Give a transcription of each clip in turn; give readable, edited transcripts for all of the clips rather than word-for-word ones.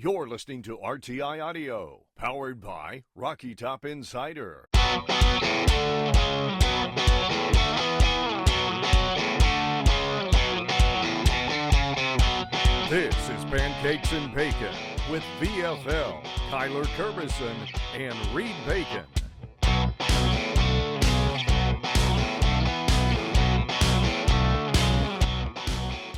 You're listening to RTI Audio, powered by Rocky Top Insider. This is Pancakes and Bacon with VFL, Kyler Kerbyson, and Reed Bacon.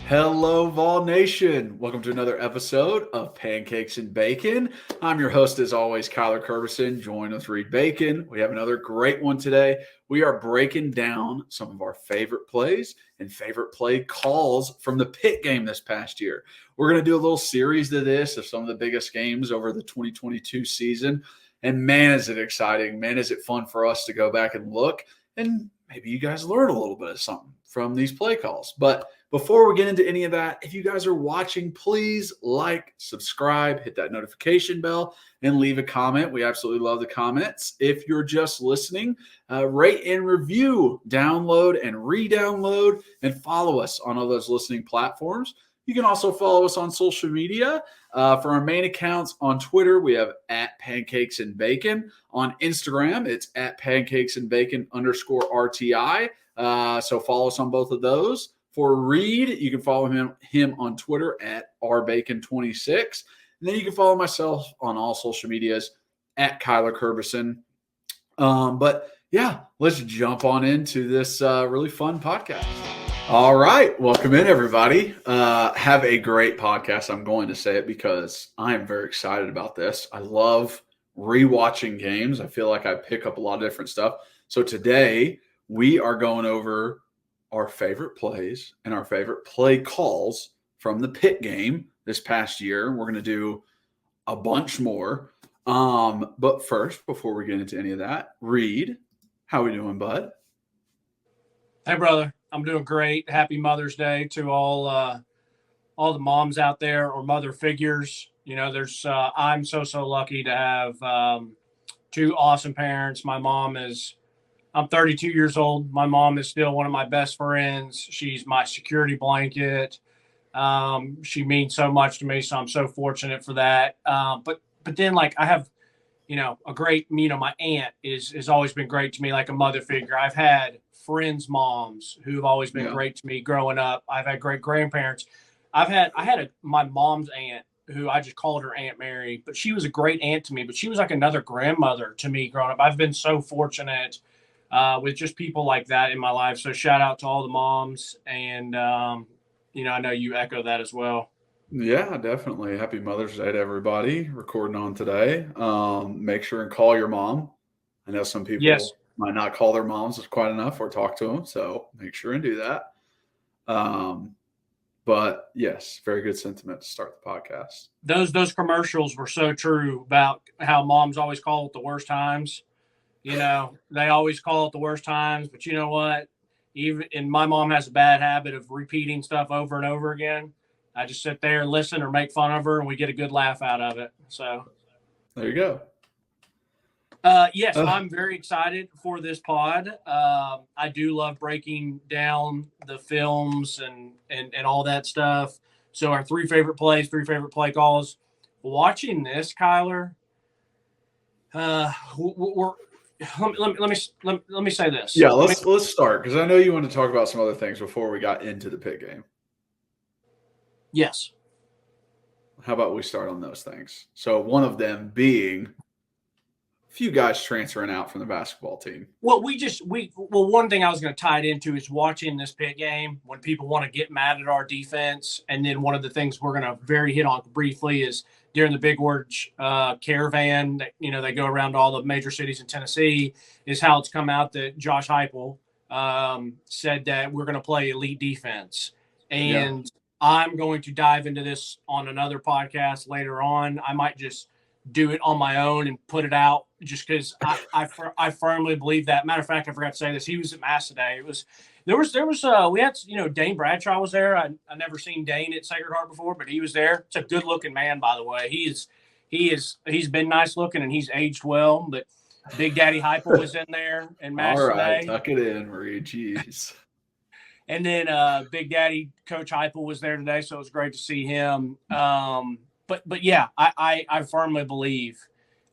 Hello, Vol Nation. Welcome to another episode of Pancakes and Bacon. I'm your host, as always, Kyler Kerbyson, joined with Reed Bacon. We have another great one today. We are breaking down some of our favorite plays and favorite play calls from the Pitt game this past year. We're going to do a little series to this of some of the biggest games over the 2022 season. And man, is it exciting. Man, is it fun for us to go back and look. And maybe you guys learn a little bit of something from these play calls. But before we get into any of that, if you guys are watching, please like, subscribe, hit that notification bell, and leave a comment. We absolutely love the comments. If you're just listening, rate and review, download and re-download, and follow us on all those listening platforms. You can also follow us on social media. For our main accounts on Twitter, we have @Pancakes and Bacon. On Instagram, it's @PancakesandBacon_RTI. So follow us on both of those. For Reed, you can follow him on Twitter @RBacon26. And then you can follow myself on all social medias @Kyler Kerbyson. But yeah, let's jump on into this really fun podcast. All right. Welcome in, everybody. Have a great podcast. I'm going to say it because I am very excited about this. I love rewatching games. I feel like I pick up a lot of different stuff. So today we are going over our favorite plays and our favorite play calls from the Pitt game this past year. We're going to do a bunch more. But first, before we get into any of that, Reed, how we doing, bud? Hey, brother. I'm doing great. Happy Mother's Day to all the moms out there or mother figures. You know, I'm so lucky to have two awesome parents. I'm 32 years old. My mom is still one of my best friends. She's my security blanket. She means so much to me, so I'm so fortunate for that. But then, like, I have, a great, my aunt has always been great to me, like a mother figure. I've had friends' moms who've always been great to me growing up. I've had great grandparents. My mom's aunt, who I just called her Aunt Mary, but she was a great aunt to me, but she was like another grandmother to me growing up. I've been so fortunate with just people like that in my life. So shout out to all the moms. And, I know you echo that as well. Yeah, definitely. Happy Mother's Day to everybody recording on today. Make sure and call your mom. I know some people might not call their moms quite enough or talk to them. So make sure and do that. But yes, very good sentiment to start the podcast. Those commercials were so true about how moms always call at the worst times. They always call at the worst times, but you know what? And my mom has a bad habit of repeating stuff over and over again. I just sit there and listen or make fun of her, and we get a good laugh out of it. So there you go. Yes, I'm very excited for this pod. I do love breaking down the films and all that stuff. So our three favorite play calls. Watching this, Kyler, let me say this. Yeah, let's start because I know you want to talk about some other things before we got into the Pitt game. Yes. How about we start on those things? So one of them being a few guys transferring out from the basketball team. Well, one thing I was going to tie it into is watching this Pitt game when people want to get mad at our defense. And then one of the things we're going to very hit on briefly is during the Big Orange caravan, they go around to all the major cities in Tennessee, is how it's come out that Josh Heupel said that we're going to play elite defense. And I'm going to dive into this on another podcast later on. I might just do it on my own and put it out just because I firmly believe that. Matter of fact, I forgot to say this. He was at Mass today. We had, Dane Bradshaw was there. I never seen Dane at Sacred Heart before, but he was there. It's a good looking man, by the way. He's been nice looking and he's aged well, but Big Daddy Heupel was in there and Mass today. Tuck it in, Marie. Jeez. And then Big Daddy Coach Heupel was there today, so it was great to see him. but yeah, I firmly believe,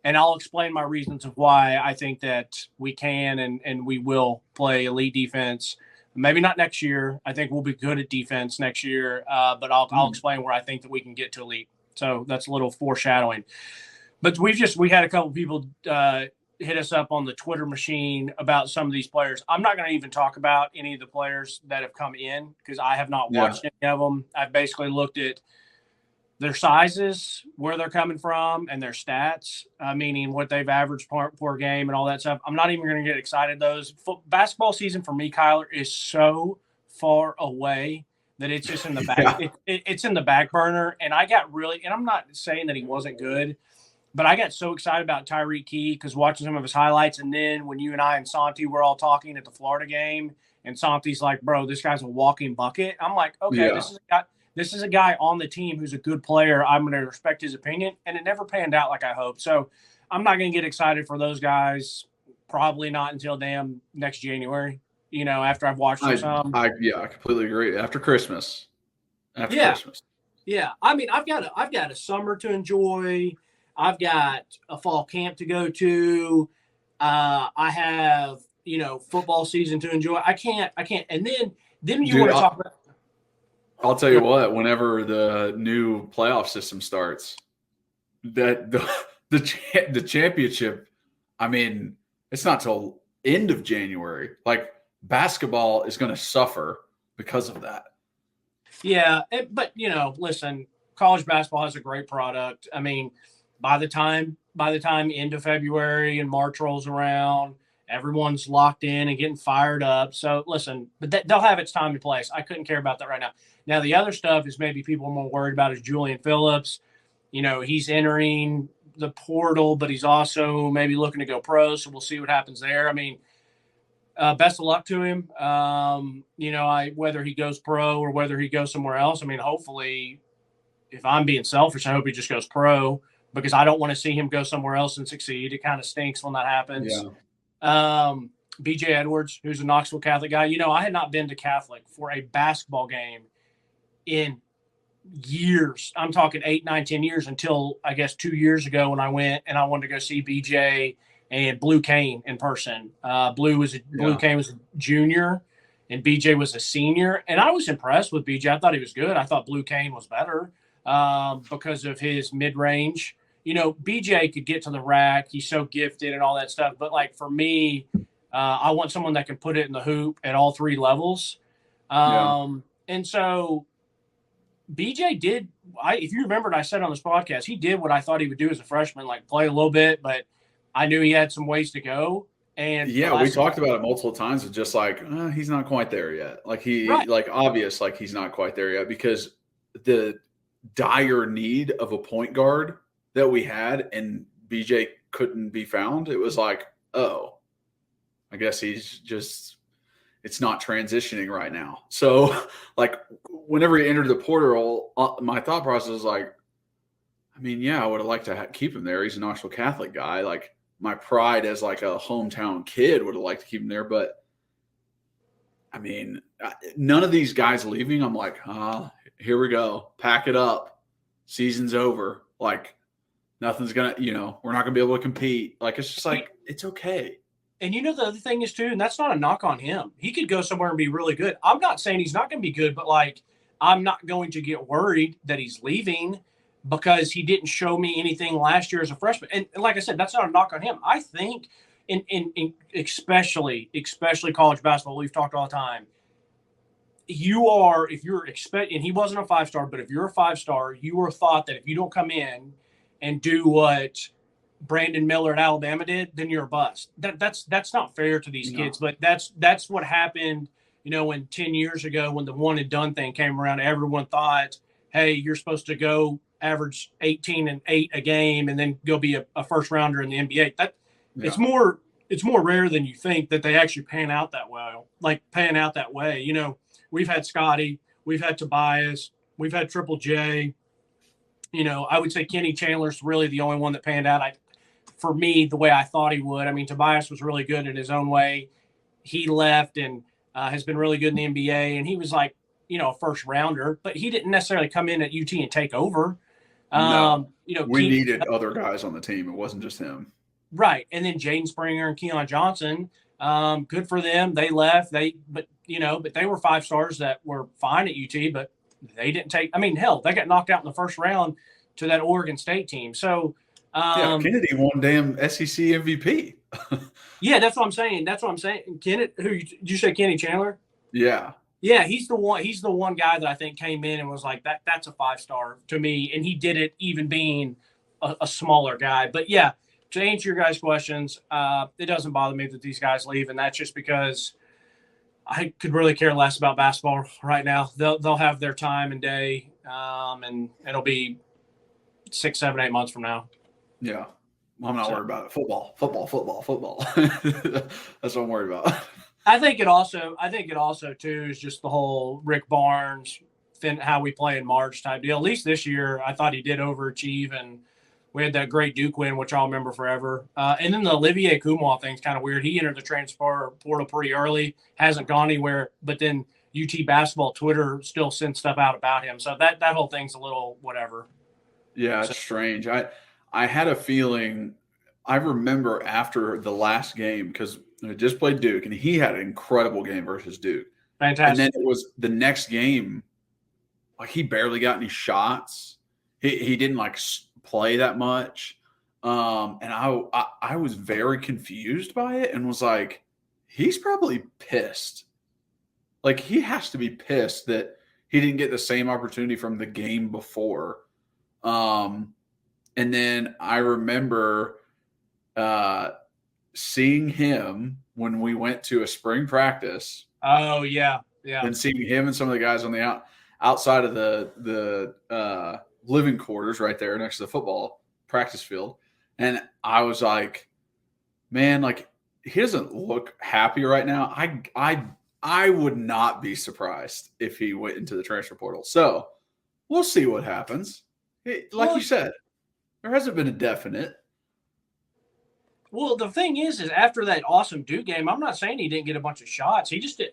and I'll explain my reasons of why I think that we can and we will play elite defense. Maybe not next year. I think we'll be good at defense next year, but I'll explain where I think that we can get to elite. So that's a little foreshadowing. But we had a couple people hit us up on the Twitter machine about some of these players. I'm not going to even talk about any of the players that have come in because I have not watched any of them. I've basically looked at their sizes, where they're coming from, and their stats, meaning what they've averaged per game and all that stuff. I'm not even going to get excited. Basketball season for me, Kyler, is so far away that it's just in the back. It's in the back burner. And I got really, and I'm not saying that he wasn't good, but I got so excited about Tyreek Key because watching some of his highlights. And then when you and I and Santi were all talking at the Florida game, and Santi's like, bro, this guy's a walking bucket. I'm like, okay, this is a guy on the team who's a good player. I'm going to respect his opinion. And it never panned out like I hoped. So I'm not going to get excited for those guys. Probably not until next January, after I've watched some. I completely agree. After Christmas. Christmas. Yeah. I mean, I've got a summer to enjoy. I've got a fall camp to go to. I have, football season to enjoy. I can't. And then you want to talk about. I'll tell you what, whenever the new playoff system starts, that the championship, I mean, it's not till end of January. Like basketball is going to suffer because of that. Yeah, but listen, college basketball has a great product. I mean, by the time end of February and March rolls around, everyone's locked in and getting fired up. So listen, but they'll have its time and place. I couldn't care about that right now. Now the other stuff is maybe people are more worried about is Julian Phillips. He's entering the portal, but he's also maybe looking to go pro. So we'll see what happens there. I mean, best of luck to him. Whether he goes pro or whether he goes somewhere else. I mean, hopefully, if I'm being selfish, I hope he just goes pro because I don't want to see him go somewhere else and succeed. It kind of stinks when that happens. Yeah. BJ Edwards, who's a Knoxville Catholic guy. I had not been to Catholic for a basketball game in years. I'm talking 8, 9, 10 years until I guess 2 years ago when I went and I wanted to go see BJ and Blue Kane in person. Blue Kane was a junior and BJ was a senior. And I was impressed with BJ. I thought he was good. I thought Blue Kane was better because of his mid-range. BJ could get to the rack. He's so gifted and all that stuff. But like for me, I want someone that can put it in the hoop at all three levels. And so BJ did, if you remembered, I said on this podcast, he did what I thought he would do as a freshman, like play a little bit, but I knew he had some ways to go. And we talked about it multiple times. It's just like, he's not quite there yet. Like obvious, like he's not quite there yet because the dire need of a point guard that we had and BJ couldn't be found. It was like, oh, I guess it's not transitioning right now. So like whenever he entered the portal, my thought process was like, I mean, I would have liked to keep him there. He's a Knoxville Catholic guy. Like my pride as like a hometown kid would have liked to keep him there. But I mean, none of these guys leaving. I'm like, here we go. Pack it up. Season's over. Like nothing's going to, we're not going to be able to compete. Like, it's just like, it's okay. And the other thing is too, and that's not a knock on him. He could go somewhere and be really good. I'm not saying he's not going to be good, but like, I'm not going to get worried that he's leaving because he didn't show me anything last year as a freshman. And like I said, that's not a knock on him. I think in especially college basketball, we've talked all the time. And he wasn't a 5-star, but if you're a 5-star, you are thought that if you don't come in and do what Brandon Miller at Alabama did, then you're a bust. That's not fair to these kids, but that's what happened, when 10 years ago when the one and done thing came around, everyone thought, hey, you're supposed to go average 18 and 8 a game and then go be a first rounder in the NBA. It's more rare than you think that they actually pan out that way. We've had Scotty, we've had Tobias, we've had Triple J. I would say Kenny Chandler's really the only one that panned out. For me, the way I thought he would. I mean, Tobias was really good in his own way. He left and has been really good in the NBA, and he was like, a first rounder, but he didn't necessarily come in at UT and take over. No. We Keenan, needed other guys on the team. It wasn't just him. right. And then Jaden Springer and Keon Johnson, good for them. They left. But they were 5 stars that were fine at UT, but they didn't take. I mean, hell, they got knocked out in the first round to that Oregon State team. So, Kennedy won damn SEC MVP. yeah, that's what I'm saying. Kennedy, did you say Kenny Chandler? Yeah. Yeah, he's the one. He's the one guy that I think came in and was like that. That's a 5-star to me, and he did it even being a smaller guy. But yeah, to answer your guys' questions, it doesn't bother me that these guys leave, and that's just because I could really care less about basketball right now. They'll have their time and day, and it'll be 6, 7, 8 months from now. Yeah, I'm not worried about it. Football. That's what I'm worried about. I think it also too is just the whole Rick Barnes, how we play in March type deal. At least this year, I thought he did overachieve, and we had that great Duke win, which I'll remember forever. And then the Olivier Kumwa thing's kind of weird. He entered the transfer portal pretty early, hasn't gone anywhere, but then UT basketball Twitter still sends stuff out about him. So that whole thing's a little whatever. Yeah, it's strange. I had a feeling. I remember after the last game because I just played Duke, and he had an incredible game versus Duke. Fantastic. And then it was the next game, like he barely got any shots. He didn't play that much. And I was very confused by it and was like, he's probably pissed. Like he has to be pissed that he didn't get the same opportunity from the game before. And then I remember seeing him when we went to a spring practice. Oh yeah. And seeing him and some of the guys on the outside of the living quarters right there next to the football practice field. And I was like, man, like he doesn't look happy right now. I would not be surprised if he went into the transfer portal. So we'll see what happens. You said, there hasn't been a definite. Well, the thing is after that awesome Duke game, I'm not saying he didn't get a bunch of shots. He just did.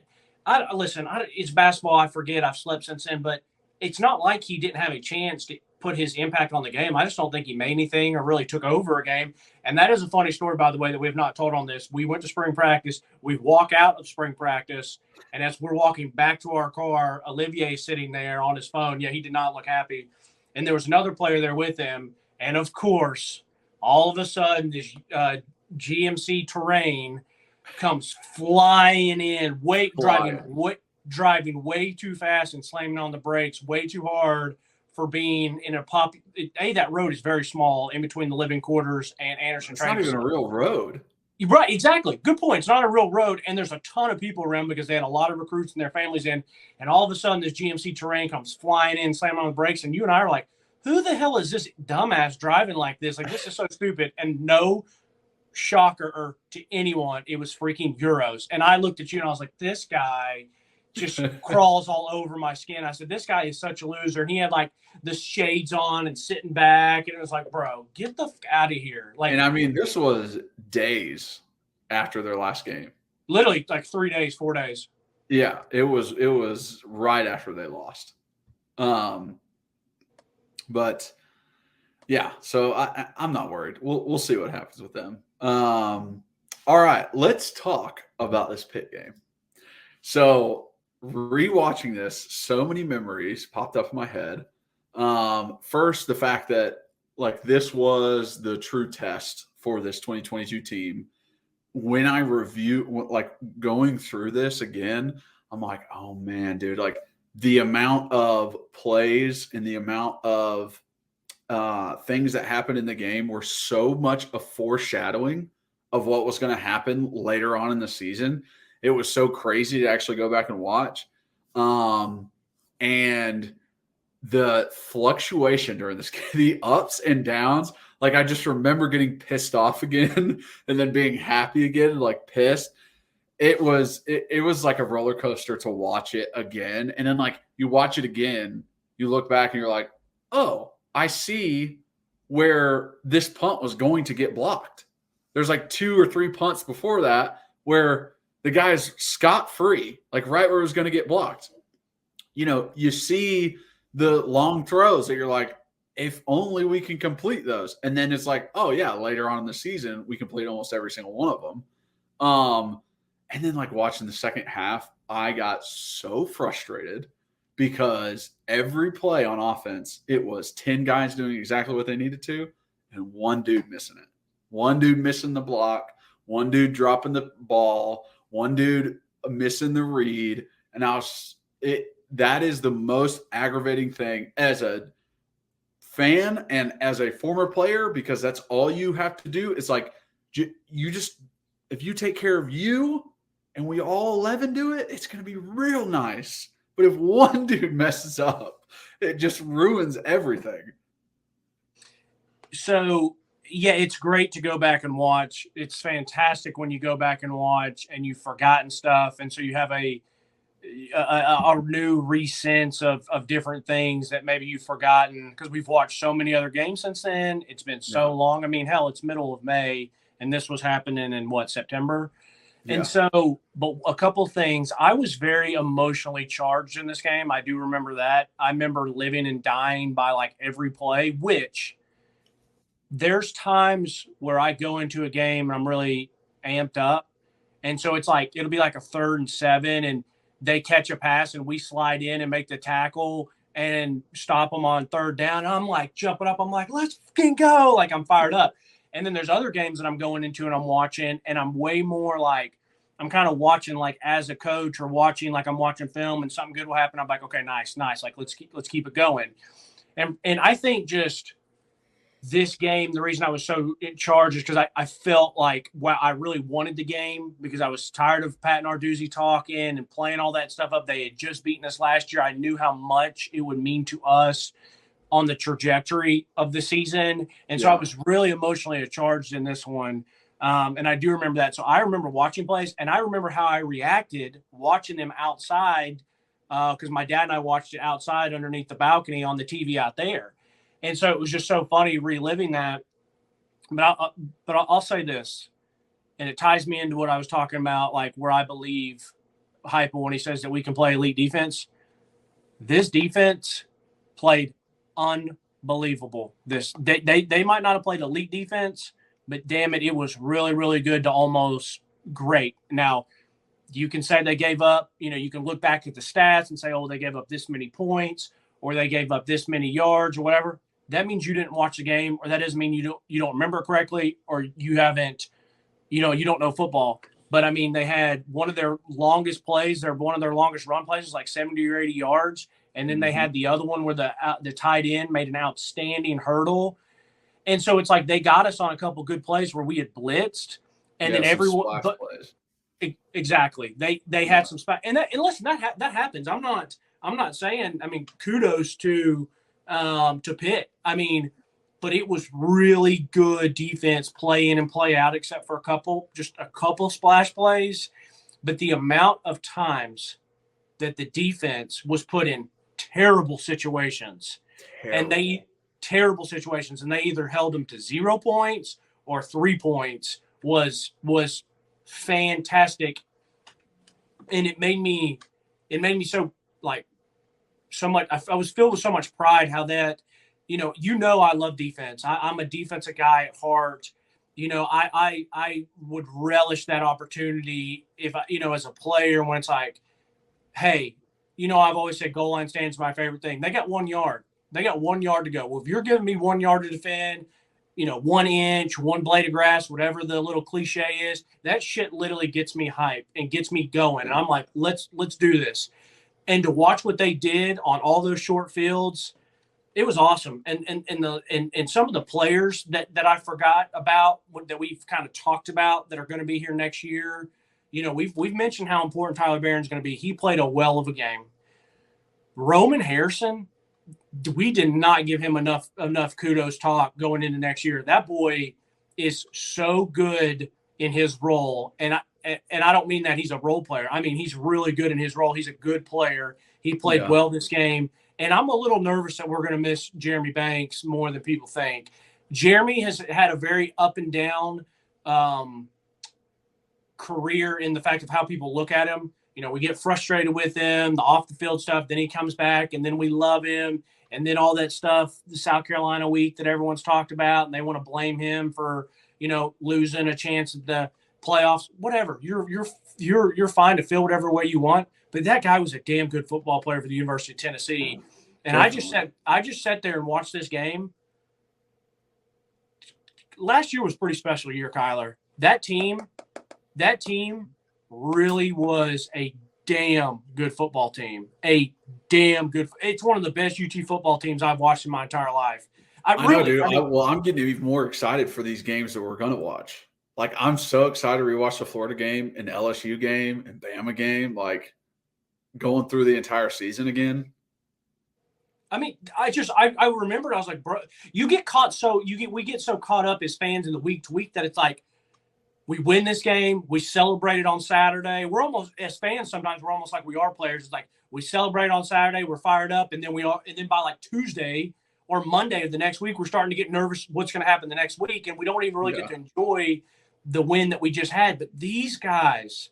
It's basketball. I forget. I've slept since then, but it's not like he didn't have a chance to put his impact on the game. I just don't think he made anything or really took over a game. And that is a funny story, by the way, that we have not told on this. We went to spring practice. We walk out of spring practice, and as we're walking back to our car, Olivier's sitting there on his phone. Yeah, he did not look happy. And there was another player there with him. And, of course, all of a sudden, this GMC Terrain comes flying in, driving way too fast and slamming on the brakes way too hard for being in that road is very small in between the living quarters and Anderson. It's not even a real road. Right, exactly. Good point. It's not a real road, and there's a ton of people around because they had a lot of recruits and their families in, and all of a sudden this GMC Terrain comes flying in, slamming on the brakes, and you and I are like, who the hell is this dumbass driving like this? Like, this is so stupid. And no shocker to anyone, it was freaking Euros. And I looked at you and I was like, this guy just crawls all over my skin. I said, this guy is such a loser. And he had like the shades on and sitting back. And it was like, bro, get the fuck out of here. Like, and I mean, this was days after their last game. Literally like 3 days, 4 days. Yeah, it was right after they lost. But yeah, so I'm not worried. We'll see what happens with them. All right, let's talk about this Pitt game. So rewatching this, so many memories popped up in my head. First, the fact that like this was the true test for this 2022 team. When I going through this again, I'm like, oh man, dude, like the amount of plays and the amount of things that happened in the game were so much a foreshadowing of what was going to happen later on in the season. It was so crazy to actually go back and watch. And the fluctuation during this game, the ups and downs, like I just remember getting pissed off again and then being happy again and like pissed. It was like a roller coaster to watch it again. And then like you watch it again, you look back and you're like, oh, I see where this punt was going to get blocked. There's like 2 or 3 punts before that where the guy's scot-free, like right where it was going to get blocked. You know, you see the long throws that you're like, if only we can complete those. And then it's like, oh yeah, later on in the season, we complete almost every single one of them. And then like watching the second half, I got so frustrated because every play on offense, it was 10 guys doing exactly what they needed to, and one dude missing it. One dude missing the block, one dude dropping the ball, one dude missing the read. And that is the most aggravating thing as a fan and as a former player, because that's all you have to do. It's like, you just, if you take care of you and we all 11 do it, it's going to be real nice. But if one dude messes up, it just ruins everything. So, yeah, it's great to go back and watch. It's fantastic when you go back and watch and you've forgotten stuff. And so you have a new resense of different things that maybe you've forgotten, because we've watched so many other games since then. It's been so long. I mean, hell, it's middle of May, and this was happening in September. Yeah. And so, but a couple things, I was very emotionally charged in this game. I do remember that. I remember living and dying by like every play, which there's times where I go into a game and I'm really amped up. And so it's like, it'll be like a 3rd and 7, and they catch a pass and we slide in and make the tackle and stop them on 3rd down. And I'm like jumping up. I'm like, let's fucking go. Like, I'm fired up. And then there's other games that I'm going into and I'm watching, and I'm way more like, I'm kind of watching like as a coach, or watching like I'm watching film and something good will happen. I'm like, okay, nice. Like, let's keep it going. And I think just this game, the reason I was so in charge is because I felt like, wow, I really wanted the game, because I was tired of Pat Narduzzi talking and playing all that stuff up. They had just beaten us last year. I knew how much it would mean to us on the trajectory of the season. And so I was really emotionally charged in this one. And I do remember that. So I remember watching plays, and I remember how I reacted watching them outside, because my dad and I watched it outside underneath the balcony on the TV out there. And so it was just so funny reliving that. But I'll say this, and it ties me into what I was talking about, like where I believe Heupel when he says that we can play elite defense. This defense played unbelievable. They might not have played elite defense, but damn it, it was really, really good to almost great. Now, you can say they gave up, you can look back at the stats and say, oh, they gave up this many points, or they gave up this many yards, or whatever. That means you didn't watch the game, or that doesn't mean you don't remember correctly, or you haven't, you don't know football. But I mean, they had one of their longest plays, one of their longest run plays was like 70 or 80 yards. And then they had the other one where the tight end made an outstanding hurdle. And so it's like they got us on a couple good plays where we had blitzed, and then everyone exactly. They had some spot, and listen, that happens. I'm not saying, I mean, kudos to Pitt. I mean, but it was really good defense, play in and play out, except for just a couple splash plays. But the amount of times that the defense was put in terrible situations, and they either held them to 0 points or 3 points was fantastic. And it made me so like, so much. I was filled with so much pride how that, I love defense. I'm a defensive guy at heart. I would relish that opportunity if I, as a player, when it's like, hey, I've always said goal line stands is my favorite thing. They got 1 yard. They got 1 yard to go. Well, if you're giving me 1 yard to defend, 1 inch, 1 blade of grass, whatever the little cliche is, that shit literally gets me hyped and gets me going. And I'm like, let's do this. And to watch what they did on all those short fields, it was awesome. And some of the players that I forgot about, that we've kind of talked about, that are going to be here next year. We've mentioned how important Tyler Barron's going to be. He played a well of a game. Roman Harrison, we did not give him enough kudos talk going into next year. That boy is so good in his role, and I don't mean that he's a role player. I mean, he's really good in his role. He's a good player. He played well this game. And I'm a little nervous that we're going to miss Jeremy Banks more than people think. Jeremy has had a very up and down career in the fact of how people look at him. we get frustrated with him, the off the field stuff. Then he comes back, and then we love him, and then all that stuff, the South Carolina week that everyone's talked about, and they want to blame him for losing a chance at the playoffs. Whatever, you're fine to feel whatever way you want, but that guy was a damn good football player for the University of Tennessee. And I just sat there and watched this game. Last year was a pretty special year, Kyler. That team really was a damn good football team. It's one of the best UT football teams I've watched in my entire life. I know, dude. I'm getting even more excited for these games that we're going to watch. Like, I'm so excited to rewatch the Florida game and LSU game and Bama game, like going through the entire season again. I mean, I remembered, I was like, bro, we get so caught up as fans in the week to week that it's like, we win this game, we celebrate it on Saturday. We're almost, as fans, sometimes we're almost like we are players. It's like we celebrate on Saturday, we're fired up, and then by like Tuesday or Monday of the next week, we're starting to get nervous what's going to happen the next week, and we don't even really get to enjoy the win that we just had. But these guys,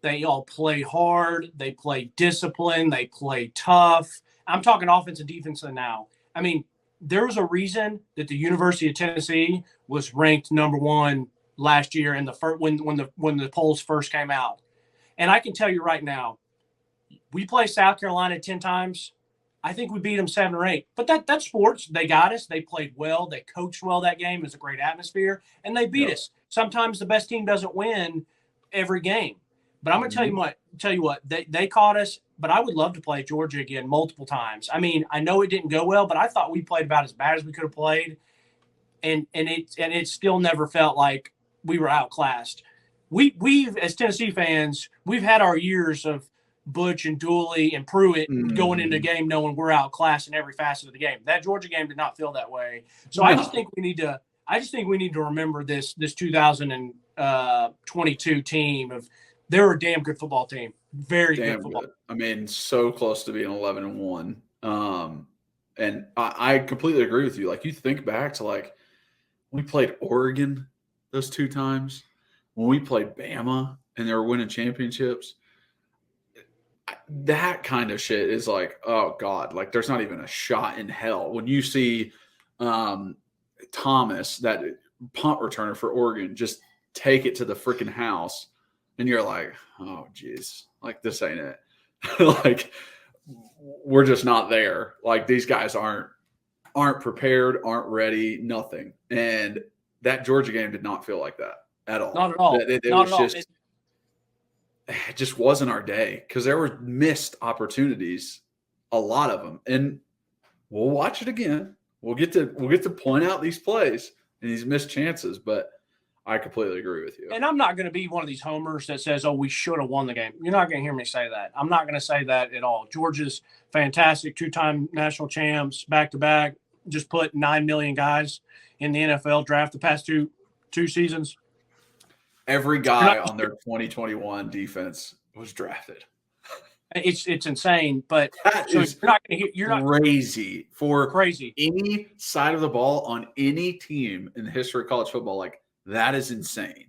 they all play hard, they play disciplined, they play tough. I'm talking offense and defense now. I mean, there was a reason that the University of Tennessee was ranked number 1 last year in the when the polls first came out. And I can tell you right now, we play South Carolina 10 times. I think we beat them 7 or 8. But that's sports. They got us. They played well. They coached well that game. It was a great atmosphere. And they beat us. Sometimes the best team doesn't win every game. But I'm going to tell you what, they caught us. But I would love to play Georgia again multiple times. I mean, I know it didn't go well, but I thought we played about as bad as we could have played. And it still never felt like we were outclassed. We've as Tennessee fans, we've had our years of Butch and Dooley and Pruitt going into the game knowing we're outclassed in every facet of the game. That Georgia game did not feel that way. So I just think we need to remember this 2022 team of they're a damn good football team. Very good football. I mean, so close to being 11-1. And I completely agree with you. Like, you think back to like we played Oregon those 2 times, when we played Bama and they were winning championships. That kind of shit is like, oh God, like there's not even a shot in hell. When you see Thomas, that punt returner for Oregon, just take it to the freaking house, and you're like, oh geez, like this ain't it. Like, we're just not there. Like, these guys aren't prepared, aren't ready, nothing. And that Georgia game did not feel like that at all. Not at all. It just wasn't our day, because there were missed opportunities, a lot of them. And we'll watch it again. We'll get to point out these plays and these missed chances, but I completely agree with you. And I'm not going to be one of these homers that says, oh, we should have won the game. You're not going to hear me say that. I'm not going to say that at all. Georgia's fantastic, 2-time national champs, back-to-back, just put 9 million guys in the NFL draft the past two seasons. Every guy on their 2021 defense was drafted. It's insane, but you're not crazy for crazy. Any side of the ball on any team in the history of college football. Like, that is insane.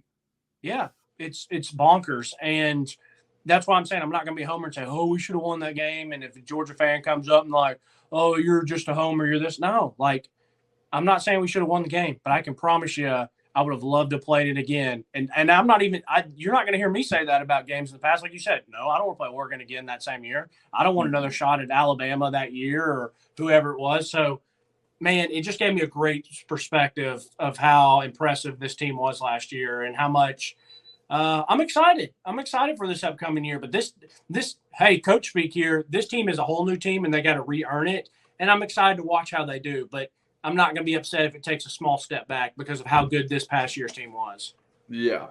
Yeah, it's bonkers, and that's why I'm saying I'm not going to be a homer and say, oh, we should have won that game. And if a Georgia fan comes up and like, oh, you're just a homer, you're this. No, like, I'm not saying we should have won the game, but I can promise you I would have loved to have played it again. And I'm not even you're not going to hear me say that about games in the past. Like you said, no, I don't want to play Oregon again that same year. I don't want another shot at Alabama that year or whoever it was. So, man, it just gave me a great perspective of how impressive this team was last year and how much I'm excited. I'm excited for this upcoming year. But this, hey, coach speak here, this team is a whole new team and they got to re-earn it. And I'm excited to watch how they do. But I'm not going to be upset if it takes a small step back because of how good this past year's team was. Yeah.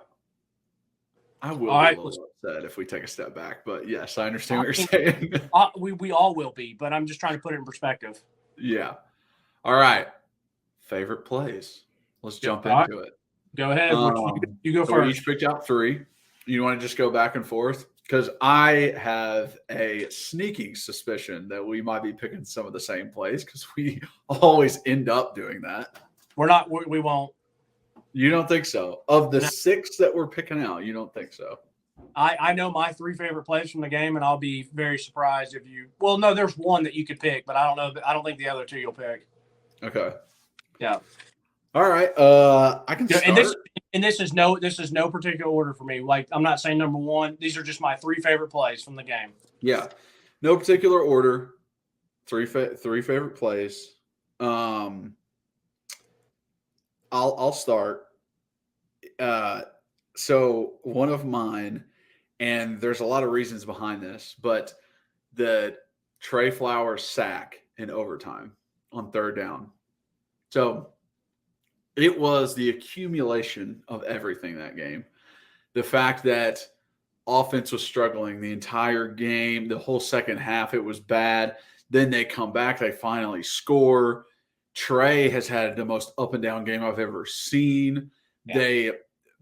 I will be a little upset if we take a step back. But, yes, I understand what you're saying. We all will be, but I'm just trying to put it in perspective. Yeah. All right. Favorite plays. Let's jump into it. Go ahead. You go so first. We each picked out 3. You want to just go back and forth? Because I have a sneaking suspicion that we might be picking some of the same plays, because we always end up doing that. We won't. You don't think so? Of the 6 that we're picking out, you don't think so? I know my three favorite plays from the game, and I'll be very surprised if you. Well, no, there's one that you could pick, but I don't know. I don't think the other two you'll pick. Okay. Yeah. All right. I can start. This is no particular order for me. Like, I'm not saying number one. These are just my three favorite plays from the game. Yeah. No particular order. Three favorite plays. I'll start. So one of mine, and there's a lot of reasons behind this, but the Trey Flowers sack in overtime on third down. So it was the accumulation of everything that game. The fact that offense was struggling the entire game, the whole second half, it was bad. Then they come back, they finally score. Trey has had the most up and down game I've ever seen. Yeah.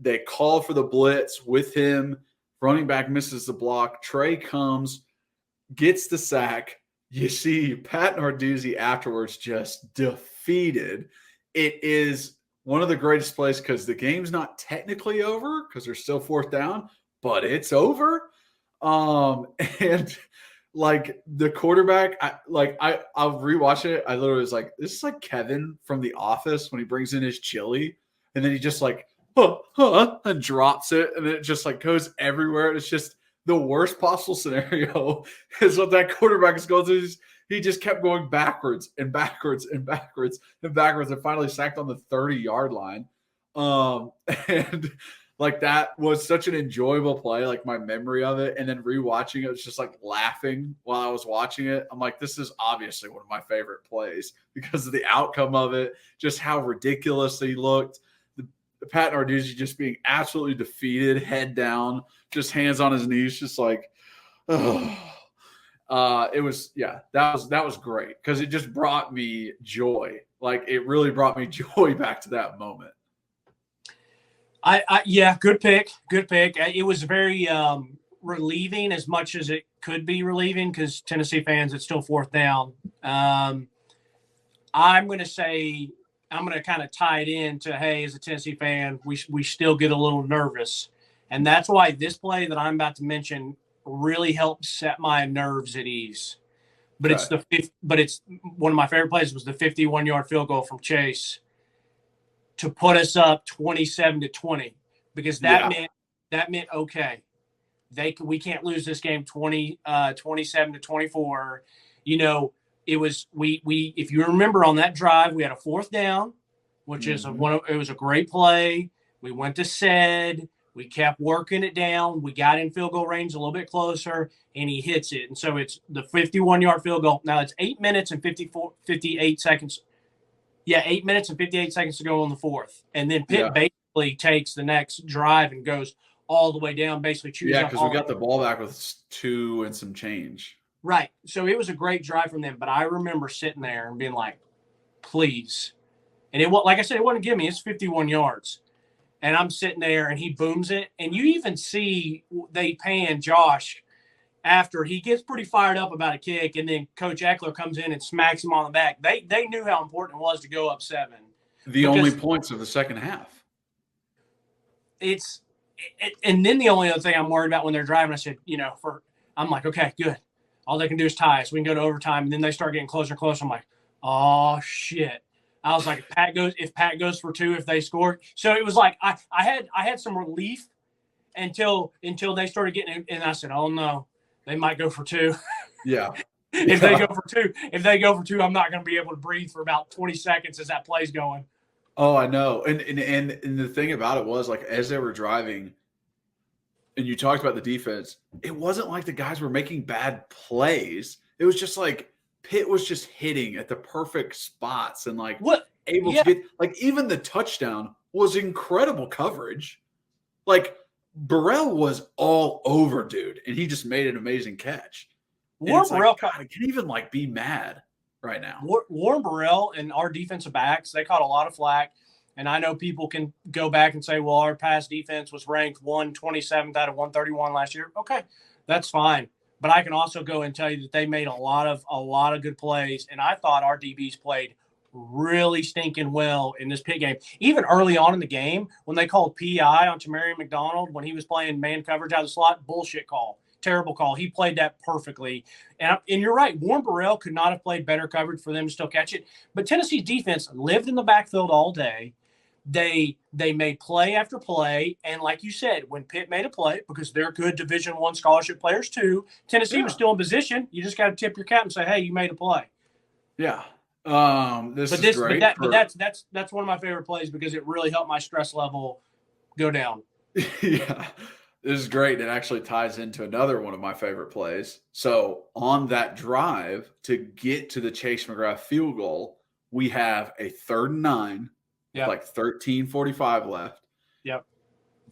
They call for the blitz with him. Running back misses the block. Trey comes, gets the sack. You see Pat Narduzzi afterwards just defeated. It is one of the greatest plays because the game's not technically over because there's still fourth down, but it's over. And like the quarterback, I'll rewatch it. I literally was like, this is like Kevin from The Office when he brings in his chili and then he just like, and drops it and it just like goes everywhere. And it's just the worst possible scenario is what that quarterback is going through. He just kept going backwards and backwards and backwards and backwards and finally sacked on the 30-yard line. And like that was such an enjoyable play, like my memory of it. And then rewatching it was just like laughing while I was watching it. I'm like, this is obviously one of my favorite plays because of the outcome of it, just how ridiculous he looked. Pat Narduzzi just being absolutely defeated, head down, just hands on his knees, just like, oh. It was, that was great because it just brought me joy. Like it really brought me joy back to that moment. Good pick. It was very relieving as much as it could be relieving because Tennessee fans, it's still fourth down. I'm going to kind of tie it into, hey, as a Tennessee fan, we still get a little nervous. And that's why this play that I'm about to mention really helped set my nerves at ease. But it's one of my favorite plays was the 51-yard field goal from Chase to put us up 27-20 because that meant okay. We can't lose this game 27-24. You know, it was we if you remember on that drive, we had a fourth down, which is it was a great play. We went to Said, we kept working it down. We got in field goal range a little bit closer, and he hits it. And so it's the 51-yard field goal. Now it's 8 minutes and 58 seconds. Yeah, 8 minutes and 58 seconds to go on the fourth. And then Pitt basically takes the next drive and goes all the way down, basically chooses. Yeah, because we got the ball back with 2 and some change. Right. So it was a great drive from them. But I remember sitting there and being like, please. And it, like I said, it wasn't give me. It's 51 yards. And I'm sitting there and he booms it. And you even see they pan Josh after he gets pretty fired up about a kick. And then Coach Eckler comes in and smacks him on the back. They knew how important it was to go up 7. The only points of the second half. And then the only other thing I'm worried about when they're driving, I said, I'm like, okay, good. All they can do is tie us. We can go to overtime. And then they start getting closer and closer. I'm like, oh, shit. I was like, if Pat goes for 2, if they score. So it was like I had some relief until they started getting it. And I said, oh, no, they might go for 2. Yeah. If they go for 2, I'm not going to be able to breathe for about 20 seconds as that play's going. Oh, I know. And the thing about it was, like, as they were driving, and you talked about the defense, it wasn't like the guys were making bad plays. It was just like Pitt was just hitting at the perfect spots and able to get, like, even the touchdown was incredible coverage. Like, Burrell was all over, dude, and he just made an amazing catch. Warren Burrell, God, I can't even be mad right now. Warren Burrell and our defensive backs, they caught a lot of flack. And I know people can go back and say, well, our pass defense was ranked 127th out of 131 last year. Okay, that's fine. But I can also go and tell you that they made a lot of good plays. And I thought our DBs played really stinking well in this Pitt game. Even early on in the game, when they called PI on Tamarian McDonald when he was playing man coverage out of the slot, bullshit call. Terrible call. He played that perfectly. And you're right. Warren Burrell could not have played better coverage for them to still catch it. But Tennessee's defense lived in the backfield all day. They made play after play. And like you said, when Pitt made a play, because they're good Division I scholarship players too, Tennessee was still in position. You just got to tip your cap and say, hey, you made a play. Yeah. This is great. But that's one of my favorite plays because it really helped my stress level go down. Yeah. This is great. It actually ties into another one of my favorite plays. So on that drive to get to the Chase McGrath field goal, we have a 3rd and 9, like 13:45 left. Yep.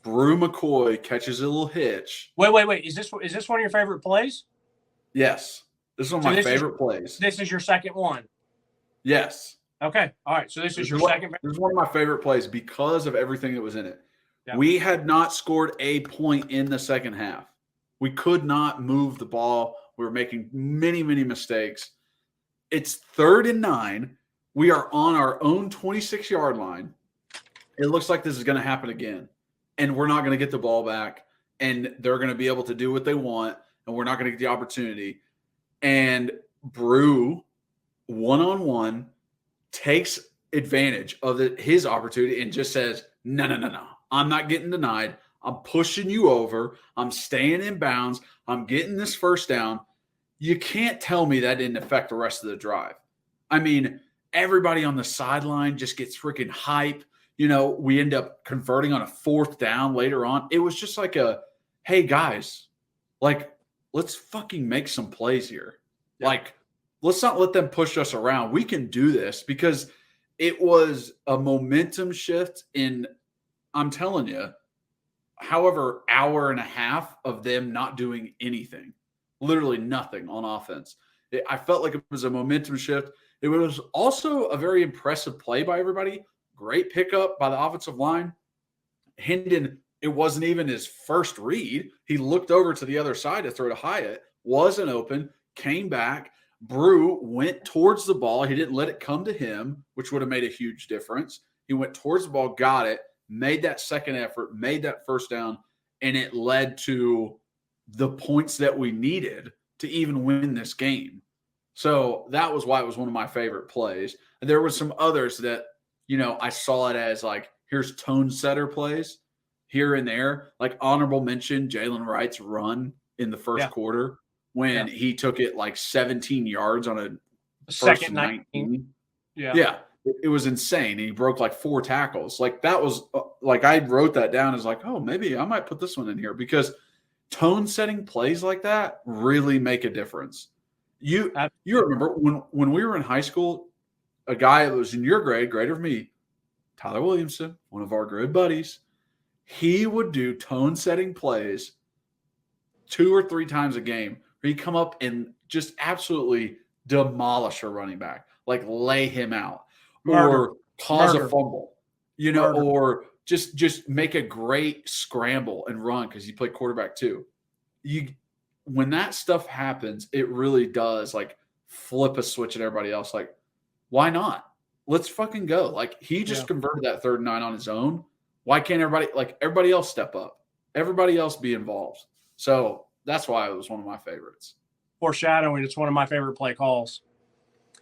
Brew McCoy catches a little hitch. Wait. Is this one of your favorite plays? Yes. This is one of my favorite plays. This is your second one? Yes. Okay. All right. So this is your second. This is one of my favorite plays because of everything that was in it. Yeah. We had not scored a point in the second half. We could not move the ball. We were making many, many mistakes. It's 3rd and 9. We are on our own 26-yard line. It looks like this is going to happen again. And we're not going to get the ball back. And they're going to be able to do what they want. And we're not going to get the opportunity. And Brew, one-on-one, takes advantage of his opportunity and just says, no. I'm not getting denied. I'm pushing you over. I'm staying in bounds. I'm getting this first down. You can't tell me that didn't affect the rest of the drive. I mean, everybody on the sideline just gets freaking hype. We end up converting on a 4th down later on. It was just like hey, guys, let's fucking make some plays here. Yeah. Let's not let them push us around. We can do this because it was a momentum shift in – I'm telling you, however, hour and a half of them not doing anything, literally nothing on offense. I felt like it was a momentum shift. It was also a very impressive play by everybody. Great pickup by the offensive line. Hendon, it wasn't even his first read. He looked over to the other side to throw to Hyatt, wasn't open, came back. Brew went towards the ball. He didn't let it come to him, which would have made a huge difference. He went towards the ball, got it, made that second effort, made that first down, and it led to the points that we needed to even win this game. So that was why it was one of my favorite plays. And there were some others that, I saw it as here's tone setter plays here and there. Honorable mention, Jalen Wright's run in the first quarter when he took it 17 yards on a second 19. Yeah. It was insane. He broke 4 tackles. That was I wrote that down as oh, maybe I might put this one in here because tone setting plays like that really make a difference. You remember when we were in high school, a guy that was in your grade, greater than me, Tyler Williamson, one of our good buddies, he would do tone setting plays 2 or 3 times a game where he'd come up and just absolutely demolish a running back, lay him out. Or cause a fumble, or just make a great scramble and run because you play quarterback too. When that stuff happens, it really does flip a switch at everybody else. Why not? Let's fucking go. He just converted that 3rd and 9 on his own. Why can't everybody else step up? Everybody else be involved. So that's why it was one of my favorites. Foreshadowing, it's one of my favorite play calls.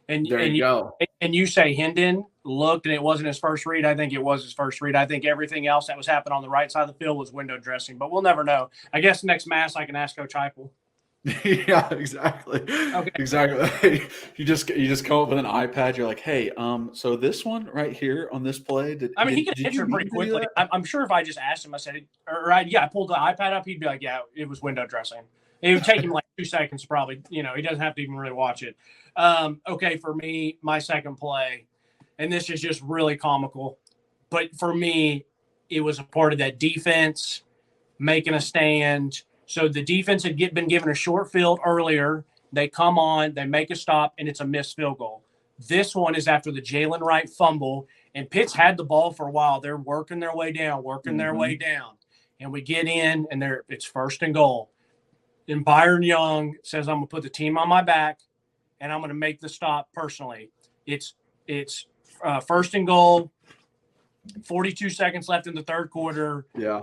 And there you go. And you say Hendon looked and it wasn't his first read. I think it was his first read. I think everything else that was happening on the right side of the field was window dressing, but we'll never know. I guess next mass I can ask Coach Heupel. Yeah, exactly. Okay. Exactly. You just come up with an iPad. You're hey, so this one right here on this play. He could answer pretty quickly. I'm sure if I just asked him, I said, I pulled the iPad up. He'd be yeah, it was window dressing. It would take him 2 seconds probably. He doesn't have to even really watch it. Okay, for me, my second play, and this is just really comical, but for me, it was a part of that defense making a stand. So the defense had been given a short field earlier. They come on, they make a stop, and it's a missed field goal. This one is after the Jalen Wright fumble, and Pitt's had the ball for a while. They're working their way down, their way down. And we get in, and it's 1st and goal. And Byron Young says, I'm going to put the team on my back, and I'm going to make the stop personally. It's first and goal, 42 seconds left in the third quarter. Yeah.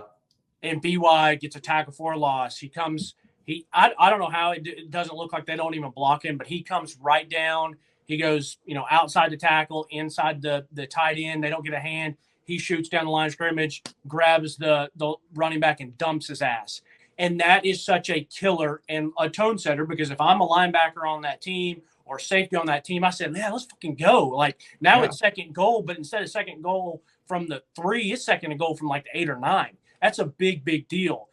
And BY gets a tackle for a loss. I don't know how it doesn't look like they don't even block him, but he comes right down. He goes, outside the tackle, inside the tight end. They don't get a hand. He shoots down the line of scrimmage, grabs the running back and dumps his ass. And that is such a killer and a tone setter, because if I'm a linebacker on that team or safety on that team, I said, man, let's fucking go. Like, now it's second goal, but instead of second goal from the 3, it's second and goal from like the 8 or 9. That's a big, big deal.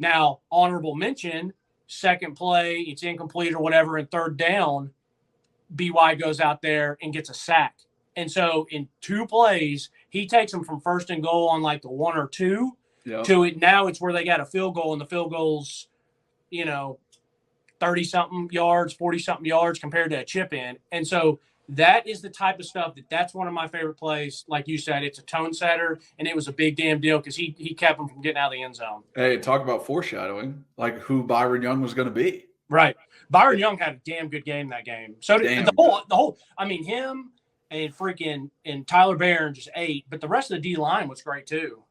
Now, honorable mention, second play, it's incomplete or whatever, and third down, BY goes out there and gets a sack. And so in 2 plays, he takes them from first and goal on like the 1 or 2 to it. Now it's where they got a field goal, and the field goal's, 30-something yards, 40-something yards compared to a chip in. And so that is the type of stuff that's one of my favorite plays. Like you said, it's a tone setter, and it was a big damn deal because he kept them from getting out of the end zone. Hey, talk about foreshadowing, like who Byron Young was going to be. Right. Byron Young had a damn good game that game. So did the whole, him and Tyler Barron just ate, but the rest of the D-line was great too.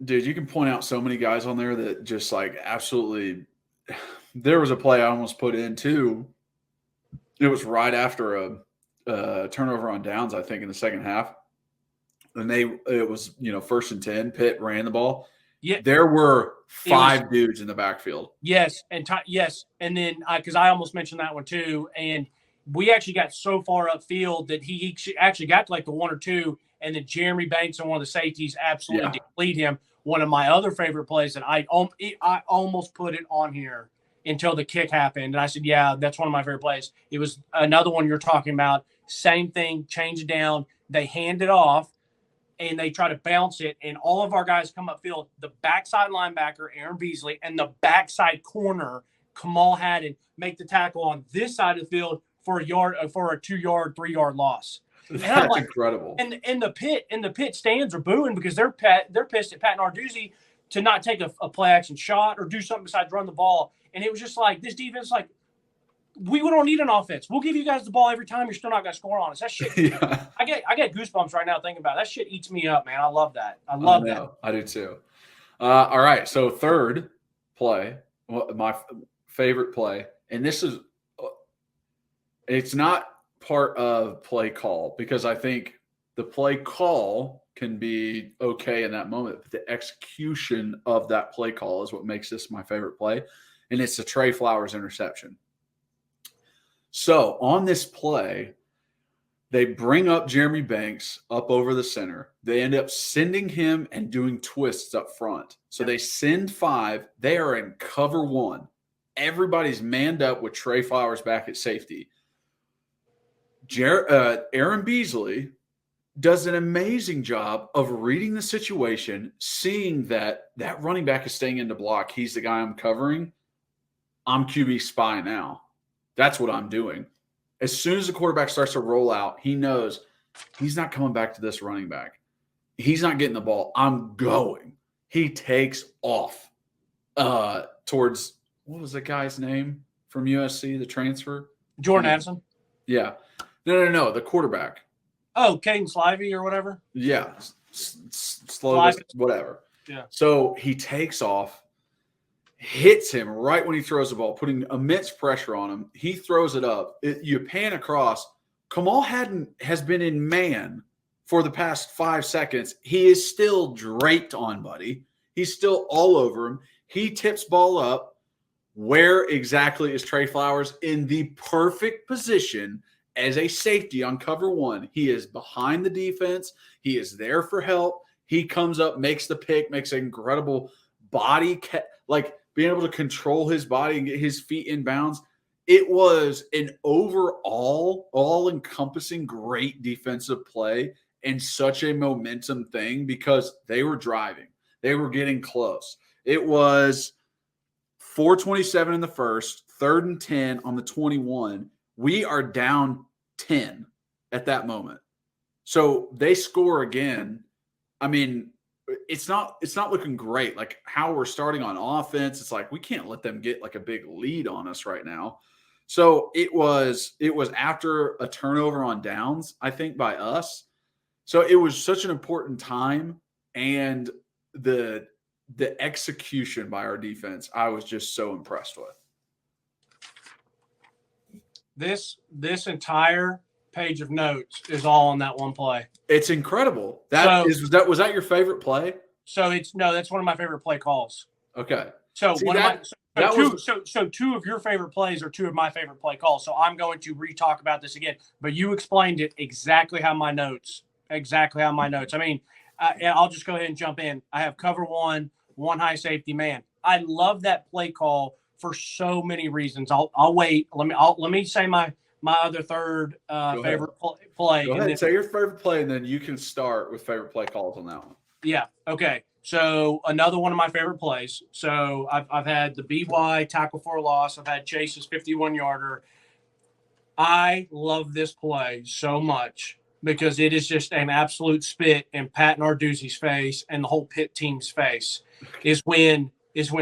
Dude, you can point out so many guys on there that just like absolutely – there was a play I almost put in too. It was right after a turnover on downs, I think, in the second half. And it was, first and 10. Pitt ran the ball. Yeah. There were 5 dudes in the backfield. Yes. And then because I almost mentioned that one too. And we actually got so far upfield that he actually got to like the 1 or 2. And then Jeremy Banks on one of the safeties absolutely depleted him. One of my other favorite plays that I almost put it on here until the kick happened. And I said, yeah, that's one of my favorite plays. It was another one you're talking about. Same thing, change it down. They hand it off, and they try to bounce it. And all of our guys come upfield. The backside linebacker, Aaron Beasley, and the backside corner, Kamal Haddon, make the tackle on this side of the field for a 2-yard, 3-yard loss. And that's incredible. And the Pitt stands are booing because they're pissed at Pat Narduzzi to not take a play action shot or do something besides run the ball. And it was just like this defense, like, we don't need an offense. We'll give you guys the ball every time. You're still not going to score on us. That shit. I get goosebumps right now thinking about it. That shit eats me up, man. I love that. I love that. I do too. All right. So third play, my favorite play, and this is, it's not part of play call because I think the play call can be okay in that moment, but the execution of that play call is what makes this my favorite play. And it's the Trey Flowers interception. So on this play, they bring up Jeremy Banks up over the center. They end up sending him and doing twists up front. So they send 5. They are in cover 1. Everybody's manned up with Trey Flowers back at safety. Aaron Beasley does an amazing job of reading the situation, seeing that running back is staying in the block. He's the guy I'm covering. I'm QB spy now. That's what I'm doing. As soon as the quarterback starts to roll out, he knows he's not coming back to this running back. He's not getting the ball. I'm going. He takes off towards, what was the guy's name from USC, the transfer? Jordan Addison? Yeah. No. The quarterback. Oh, Caden Slivey or whatever? Yeah. Slow, whatever. Yeah. So he takes off, hits him right when he throws the ball, putting immense pressure on him. He throws it up. You pan across. Kamal Haddon has been in man for the past 5 seconds. He is still draped on Buddy. He's still all over him. He tips ball up. Where exactly is Trey Flowers? In the perfect position as a safety on cover 1. He is behind the defense. He is there for help. He comes up, makes the pick, makes an incredible body, like being able to control his body and get his feet in bounds. It was an overall, all-encompassing great defensive play and such a momentum thing because they were driving. They were getting close. It was 4:27 in the first, 3rd and 10 on the 21. We are down 10 at that moment. So they score again. I mean, it's not looking great. Like how we're starting on offense, it's like we can't let them get like a big lead on us right now. So it was after a turnover on downs, I think, by us. So it was such an important time, and the execution by our defense, I was just so impressed with. This entire page of notes is all on that one play. It's incredible. Was that your favorite play? So that's one of my favorite play calls. Okay. So See, so two of your favorite plays are two of my favorite play calls. So I'm going to re-talk about this again. But you explained it exactly how my notes. I mean, I'll just go ahead and jump in. I have cover one high safety man. I love that play call for so many reasons. I'll wait. Let me say my other third favorite play. Go ahead. Say your favorite play, and then you can start with favorite play calls on that one. Yeah. Okay. So another one of my favorite plays. So I've had the BY tackle for a loss. I've had Chase's 51-yarder. I love this play so much because it is just an absolute spit in Pat Narduzzi's face and the whole Pitt team's face. Is when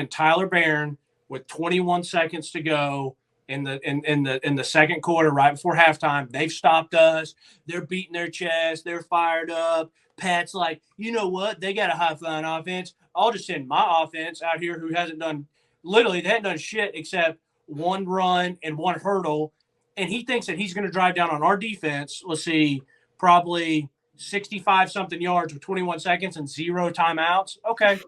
Tyler Barron, with 21 seconds to go in the second quarter, right before halftime, they've stopped us. They're beating their chest. They're fired up. Pat's like, you know what? They got a high-flying offense. I'll just send my offense out here who hasn't done – literally, they haven't done shit except one run and one hurdle. And he thinks that he's going to drive down on our defense, let's see, probably 65-something yards with 21 seconds and 0 timeouts. Okay,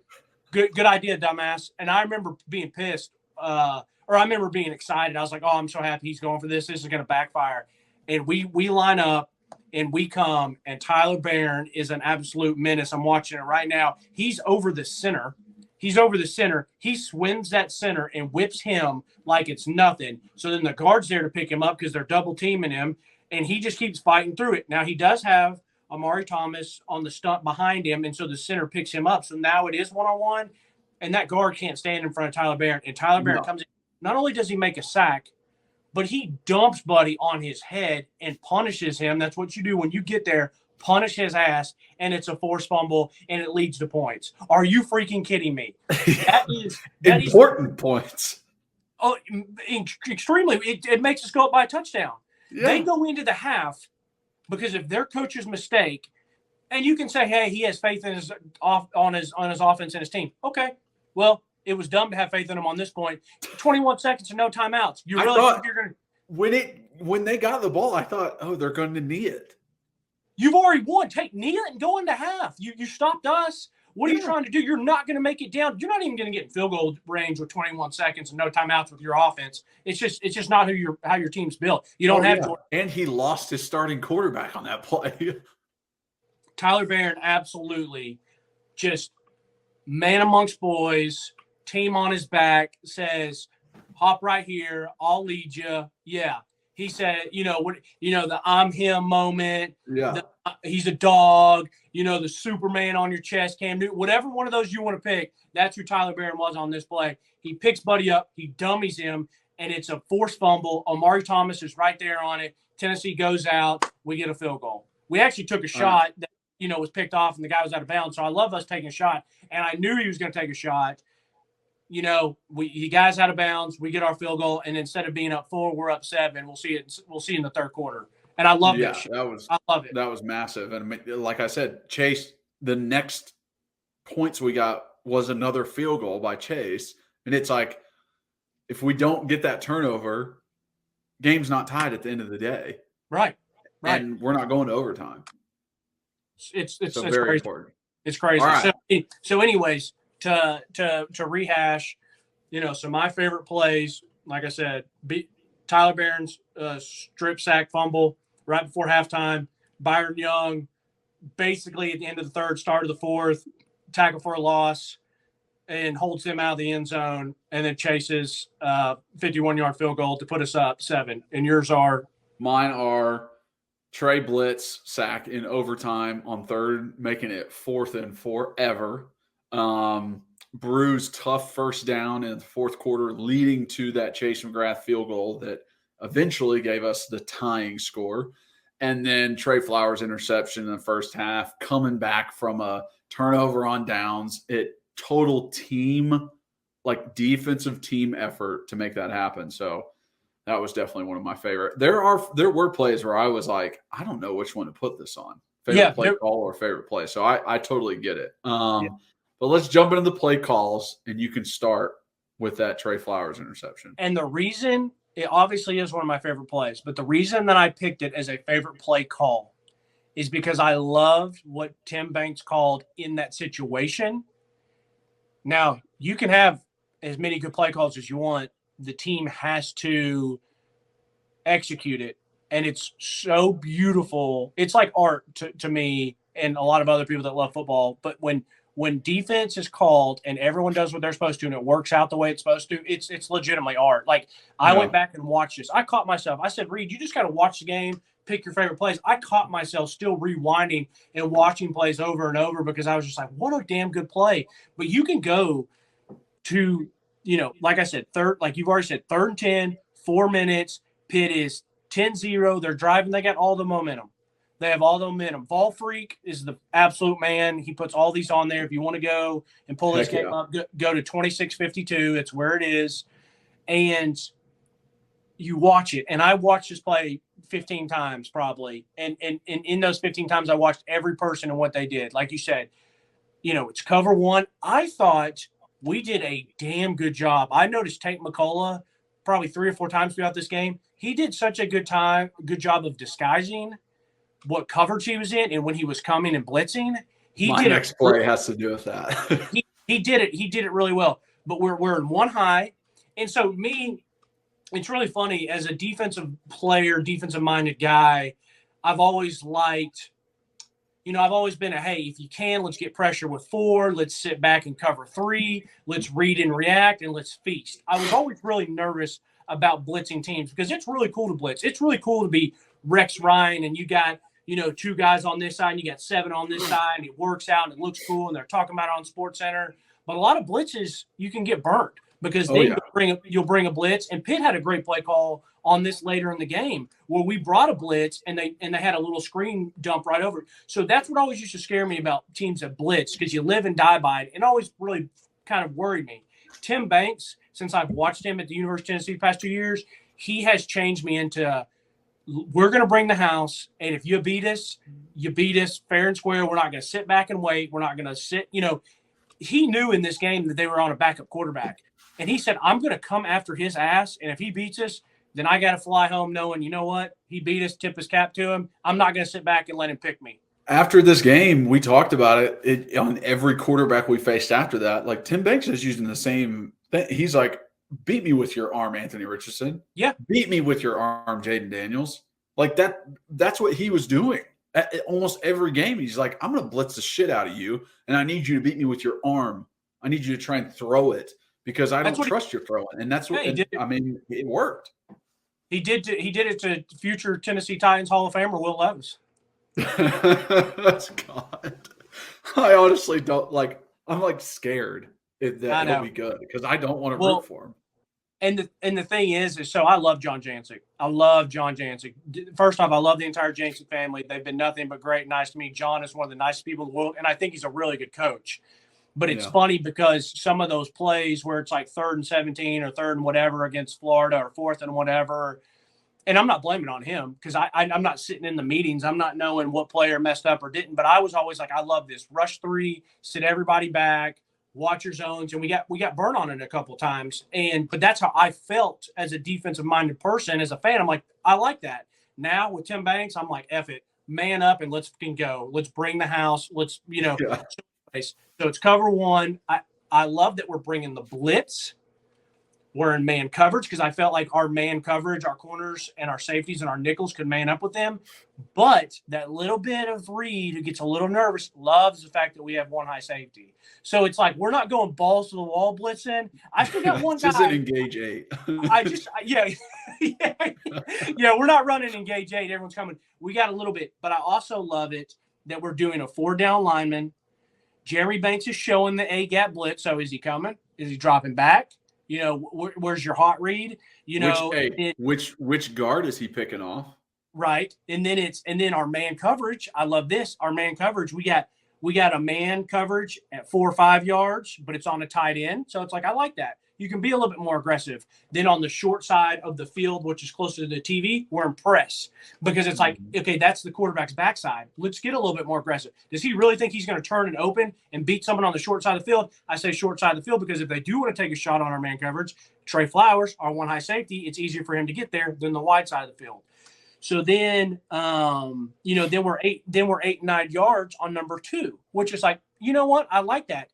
good idea, dumbass. And I remember being pissed or I remember being excited. I was like, oh, I'm so happy he's going for this. This is going to backfire. And we line up. And we come, and Tyler Barron is an absolute menace. I'm watching it right now. He's over the center. He swims that center and whips him like it's nothing. So then the guard's there to pick him up because they're double teaming him, and he just keeps fighting through it. Now he does have Amari Thomas on the stump behind him, and so the center picks him up. So now it is one-on-one, and that guard can't stand in front of Tyler Barron. And Tyler Barron comes in. Not only does he make a sack, but he dumps Buddy on his head and punishes him. That's what you do when you get there. Punish his ass, and it's a forced fumble, and it leads to points. Are you freaking kidding me? That is important points. Oh, extremely. It makes us go up by a touchdown. Yeah. They go into the half because of their coach's mistake, and you can say, "Hey, he has faith in his offense and his team." Okay, well. It was dumb to have faith in him on this point. 21 seconds and no timeouts. You really think you're going to – when they got the ball, I thought, oh, they're going to knee it. You've already won. Knee it and go into half. You stopped us. What are you trying to do? You're not going to make it down. You're not even going to get in field goal range with 21 seconds and no timeouts with your offense. It's just not how your team's built. You don't have Jordan. And he lost his starting quarterback on that play. Tyler Barron absolutely just man amongst boys – team on his back, says, hop right here, I'll lead you. Yeah. He said, the I'm him moment. Yeah. He's a dog, the Superman on your chest, Cam Newton, whatever one of those you want to pick. That's who Tyler Barron was on this play. He picks Buddy up, he dummies him, and it's a forced fumble. Amari Thomas is right there on it. Tennessee goes out. We get a field goal. We actually took a shot that, was picked off, and the guy was out of bounds. So I love us taking a shot, and I knew he was going to take a shot. You guys out of bounds. We get our field goal, and instead of being up 4, we're up 7. We'll see in the third quarter. And I love this shit. I love it. That was massive. And like I said, Chase, the next points we got was another field goal by Chase. And it's like, if we don't get that turnover, game's not tied at the end of the day. Right. And we're not going to overtime. It's very crazy. important. It's crazy. Right. So anyways, to rehash, so my favorite plays, like I said, Tyler Barron's strip sack fumble right before halftime. Byron Young, basically at the end of the third, start of the fourth, tackle for a loss, and holds him out of the end zone, and then chases 51-yard field goal to put us up 7. And yours are? Mine are Trey Blitz sack in overtime on third, making it 4th and forever. Brew's tough first down in the fourth quarter, leading to that Chase McGrath field goal that eventually gave us the tying score. And then Trey Flowers' interception in the first half, coming back from a turnover on downs. Total team, like defensive team effort to make that happen. So that was definitely one of my favorite. There were plays where I was like, I don't know which one to put this on. favorite play call or favorite play. So I totally get it. But let's jump into the play calls, and you can start with that Trey Flowers interception. And the reason, it obviously is one of my favorite plays, but the reason that I picked it as a favorite play call is because I loved what Tim Banks called in that situation. Now, you can have as many good play calls as you want. The team has to execute it. And it's so beautiful. It's like art to me and a lot of other people that love football. But when defense is called and everyone does what they're supposed to and it works out the way it's supposed to, it's legitimately art. Like, I went back and watched this. I caught myself. I said, Reed, you just got to watch the game, pick your favorite plays. I caught myself still rewinding and watching plays over and over because I was just like, what a damn good play. But you can go to, like I said, like you've already said, 3rd and 10, 4 minutes. Pitt is 10-0. They're driving. They got all the momentum. They have all the momentum. Vol Freak is the absolute man. He puts all these on there. If you want to go and pull this game up, go to 26:52. It's where it is. And you watch it. And I watched this play 15 times probably. And in those 15 times, I watched every person and what they did. Like you said, it's cover one. I thought we did a damn good job. I noticed Tate McCullough probably 3 or 4 times throughout this game. He did such a good job of disguising what coverage he was in and when he was coming and blitzing. My next play has to do with that. he did it. He did it really well. But we're in one high. And so it's really funny as a defensive player, defensive-minded guy, I've always liked, I've always been hey, if you can, let's get pressure with 4. Let's sit back and cover 3. Let's read and react, and let's feast. I was always really nervous about blitzing teams because it's really cool to blitz. It's really cool to be Rex Ryan and you got, 2 guys on this side and you got 7 on this side and it works out and it looks cool and they're talking about it on SportsCenter. But a lot of blitzes, you can get burnt because you'll bring a blitz. And Pitt had a great play call on this later in the game where we brought a blitz and they had a little screen dump right over it. So that's what always used to scare me about teams that blitz because you live and die by it and always really kind of worried me. Tim Banks, since I've watched him at the University of Tennessee the past 2 years, he has changed me into we're going to bring the house, and if you beat us fair and square. We're not going to sit back and wait. We're not going to sit. He knew in this game that they were on a backup quarterback, and he said, I'm going to come after his ass, and if he beats us, then I got to fly home knowing, you know what? He beat us, tip his cap to him. I'm not going to sit back and let him pick me. After this game, we talked about it on every quarterback we faced after that. Like, Tim Banks is using the same thing. He's like, beat me with your arm, Anthony Richardson. Yeah. Beat me with your arm, Jaden Daniels. Like that. That's what he was doing at almost every game. He's like, I'm going to blitz the shit out of you, and I need you to beat me with your arm. I need you to try and throw it because I don't trust your throwing. And that's what it worked. He did it to future Tennessee Titans Hall of Famer Will Levis. God. I honestly don't I'm scared that he'll be good because I don't want to root for him. And the thing is so I love John Jancic. I love John Jancic. First off, I love the entire Jancic family. They've been nothing but great, nice to me. John is one of the nicest people in the world, and I think he's a really good coach. But it's funny because some of those plays where it's like 3rd and 17 or 3rd and whatever against Florida or 4th and whatever, and I'm not blaming on him because I'm not sitting in the meetings. I'm not knowing what player messed up or didn't. But I was always like, I love this. Rush 3, sit everybody back. Watch your zones, and we got burnt on it a couple of times. But that's how I felt as a defensive-minded person, as a fan. I'm like, I like that. Now with Tim Banks, I'm like, F it, man up, and let's fucking go. Let's bring the house. Let's So it's cover 1. I love that we're bringing the blitz. We're in man coverage because I felt like our man coverage, our corners and our safeties and our nickels could man up with them. But that little bit of Reed who gets a little nervous loves the fact that we have one high safety. So it's like we're not going balls to the wall blitzing. I still got one guy. This isn't engage 8. We're not running engage 8. Everyone's coming. We got a little bit, but I also love it that we're doing a 4-down lineman. Jeremy Banks is showing the A-gap blitz. So is he coming? Is he dropping back? Where's your hot read? Which guard is he picking off? Right. And then our man coverage. I love this. Our man coverage. We got a man coverage at 4 or 5 yards, but it's on a tight end. So it's like, I like that. you can be a little bit more aggressive. Then on the short side of the field, which is closer to the TV, we're in press because it's like, okay, that's the quarterback's backside. Let's get a little bit more aggressive. Does he really think he's going to turn and open and beat someone on the short side of the field? I say short side of the field because if they do want to take a shot on our man coverage, Trey Flowers, our one high safety, it's easier for him to get there than the wide side of the field. So then, then we're 8-9 yards on number 2, which is like, you know what? I like that.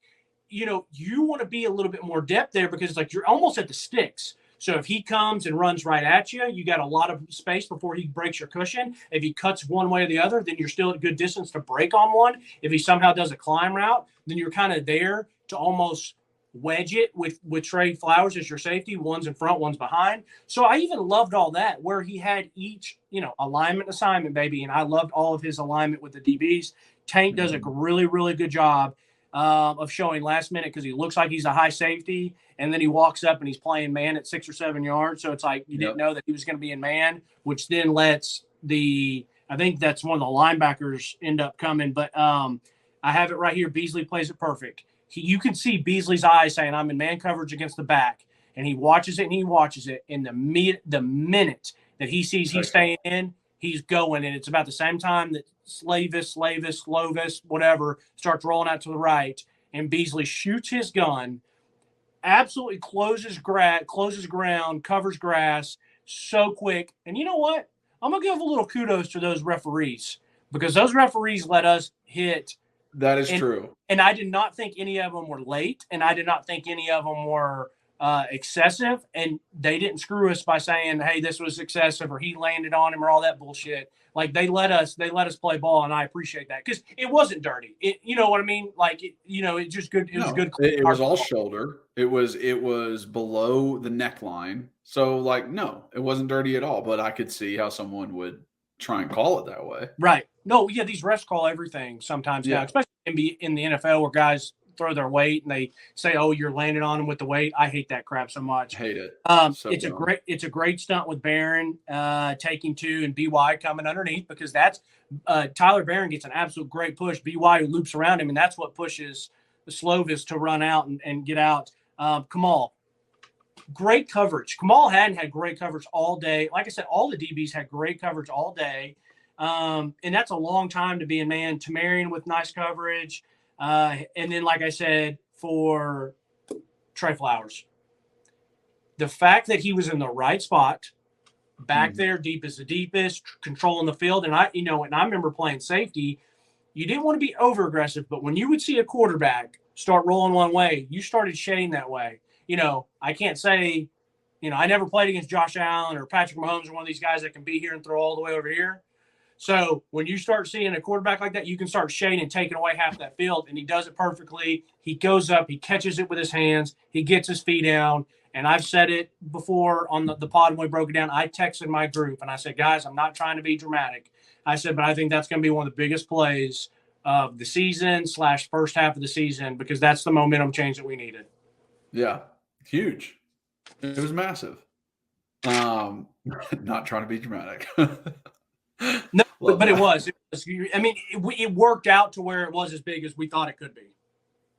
You want to be a little bit more depth there because it's like you're almost at the sticks. So if he comes and runs right at you, you got a lot of space before he breaks your cushion. If he cuts one way or the other, then you're still at a good distance to break on one. If he somehow does a climb route, then you're kind of there to almost wedge it with Trey Flowers as your safety. One's in front, one's behind. So I even loved all that where he had each, alignment assignment, baby. And I loved all of his alignment with the DBs. Tank does a really, really good job of showing last minute because he looks like he's a high safety. And then he walks up and he's playing man at 6 or 7 yards. So it's like you didn't know that he was going to be in man, which then lets I think that's one of the linebackers end up coming. But I have it right here. Beasley plays it perfect. You can see Beasley's eyes saying, I'm in man coverage against the back. And he watches it and he watches it. And the minute that he sees he's staying in, he's going. And it's about the same time that Slovis, whatever, starts rolling out to the right. And Beasley shoots his gun, absolutely closes ground, covers grass so quick. And you know what? I'm going to give a little kudos to those referees because those referees let us hit. That is true. And I did not think any of them were late, and I did not think any of them were excessive. And they didn't screw us by saying, "Hey, this was excessive," or "He landed on him," or all that bullshit. Like they let us play ball, and I appreciate that because it wasn't dirty. You know what I mean? Like it's just good. It was good. It was all shoulder. It was below the neckline. So no, it wasn't dirty at all. But I could see how someone would try and call it that way. Right. No, yeah, these refs call everything sometimes now, especially in the NFL where guys throw their weight and they say, "Oh, you're landing on them with the weight." I hate that crap so much. Hate it. It's a great stunt with Barron taking 2 and BY coming underneath because that's Tyler Barron gets an absolute great push. BY loops around him, and that's what pushes the Slovis to run out and get out. Kamal. Great coverage. Kamal hadn't had great coverage all day. Like I said, all the DBs had great coverage all day. And that's a long time to be in man. Tamarian with nice coverage. And then, like I said, for Trey Flowers, the fact that he was in the right spot, back there, deep as the deepest, controlling the field. And I remember playing safety. You didn't want to be over aggressive, but when you would see a quarterback start rolling one way, you started shading that way. I can't say, I never played against Josh Allen or Patrick Mahomes or one of these guys that can be here and throw all the way over here. So when you start seeing a quarterback like that, you can start shading and taking away half that field, and he does it perfectly. He goes up, he catches it with his hands, he gets his feet down, and I've said it before on the pod when we broke it down. I texted my group, and I said, guys, I'm not trying to be dramatic. I said, but I think that's going to be one of the biggest plays of the season / first half of the season because that's the momentum change that we needed. Yeah. Huge. It was massive. Not trying to be dramatic. No, but it was. I mean, it worked out to where it was as big as we thought it could be.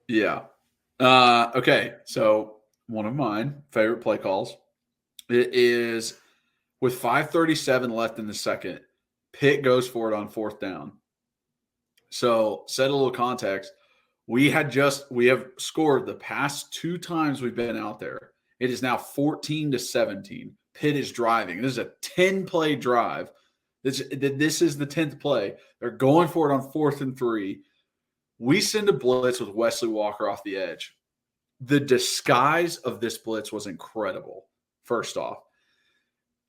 Yeah. Okay. So one of mine favorite play calls. It is with 5:37 left in the second. Pitt goes for it on 4th down. So set a little context. We have scored the past 2 times we've been out there. It is now 14-17. Pitt is driving. This is a 10-play drive. This is the 10th play. They're going for it on 4th and 3. We send a blitz with Wesley Walker off the edge. The disguise of this blitz was incredible. First off,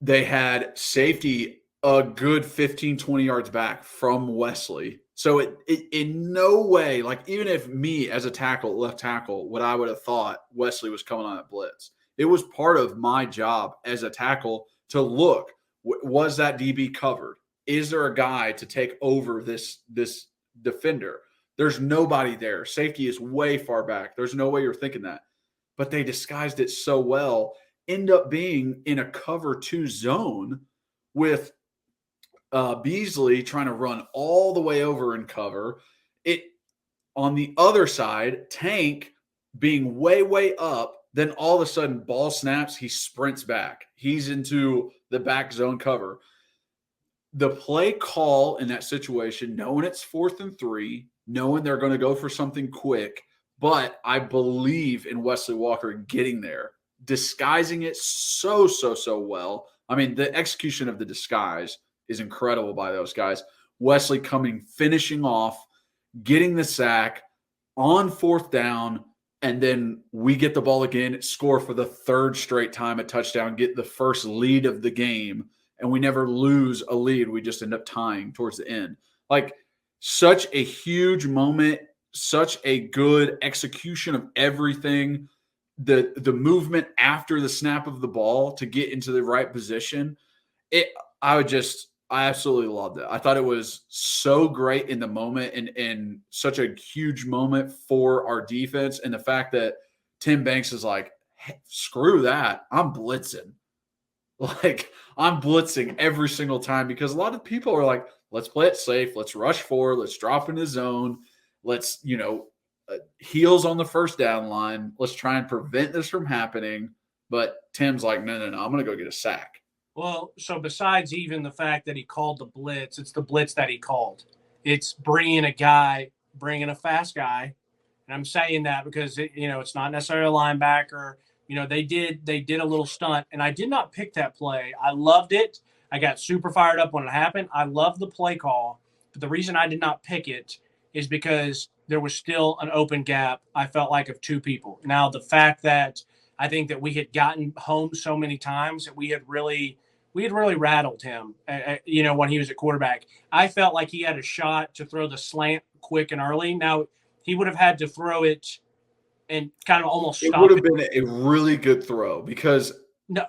they had safety a good 15, 20 yards back from Wesley. So it in no way, even if me as a left tackle, what I would have thought Wesley was coming on that blitz. It was part of my job as a tackle to look, was that DB covered? Is there a guy to take over this defender? There's nobody there. Safety is way far back. There's no way you're thinking that. But they disguised it so well, end up being in a cover 2 zone with Beasley trying to run all the way over and cover it. On the other side, Tank being way up Then all of a sudden, ball snaps, he sprints back. He's into the back zone cover. The play call in that situation, knowing it's 4th and 3, knowing they're going to go for something quick, but I believe in Wesley Walker getting there, disguising it so well. I mean, the execution of the disguise is incredible by those guys. Wesley finishing off, getting the sack on 4th down, and then we get the ball again, score for the 3rd straight time a touchdown, get the first lead of the game, and we never lose a lead. We just end up tying towards the end. Like, such a huge moment, such a good execution of everything. The movement after the snap of the ball to get into the right position. I absolutely loved it. I thought it was so great in the moment and such a huge moment for our defense. And the fact that Tim Banks is like, hey, screw that. I'm blitzing. Like, I'm blitzing every single time, because a lot of people are like, let's play it safe. Let's rush forward. Let's drop in the zone. Let's, heels on the first down line. Let's try and prevent this from happening. But Tim's like, no. I'm going to go get a sack. Well, so besides even the fact that he called the blitz, it's the blitz that he called. It's bringing a fast guy. And I'm saying that because, it's not necessarily a linebacker. They did a little stunt, and I did not pick that play. I loved it. I got super fired up when it happened. I love the play call, but the reason I did not pick it is because there was still an open gap, I felt like, of 2 people. Now, the fact that I think that we had gotten home so many times that we had really rattled him, when he was at quarterback. I felt like he had a shot to throw the slant quick and early. Now, he would have had to throw it and kind of almost stop it. It would have been a really good throw, because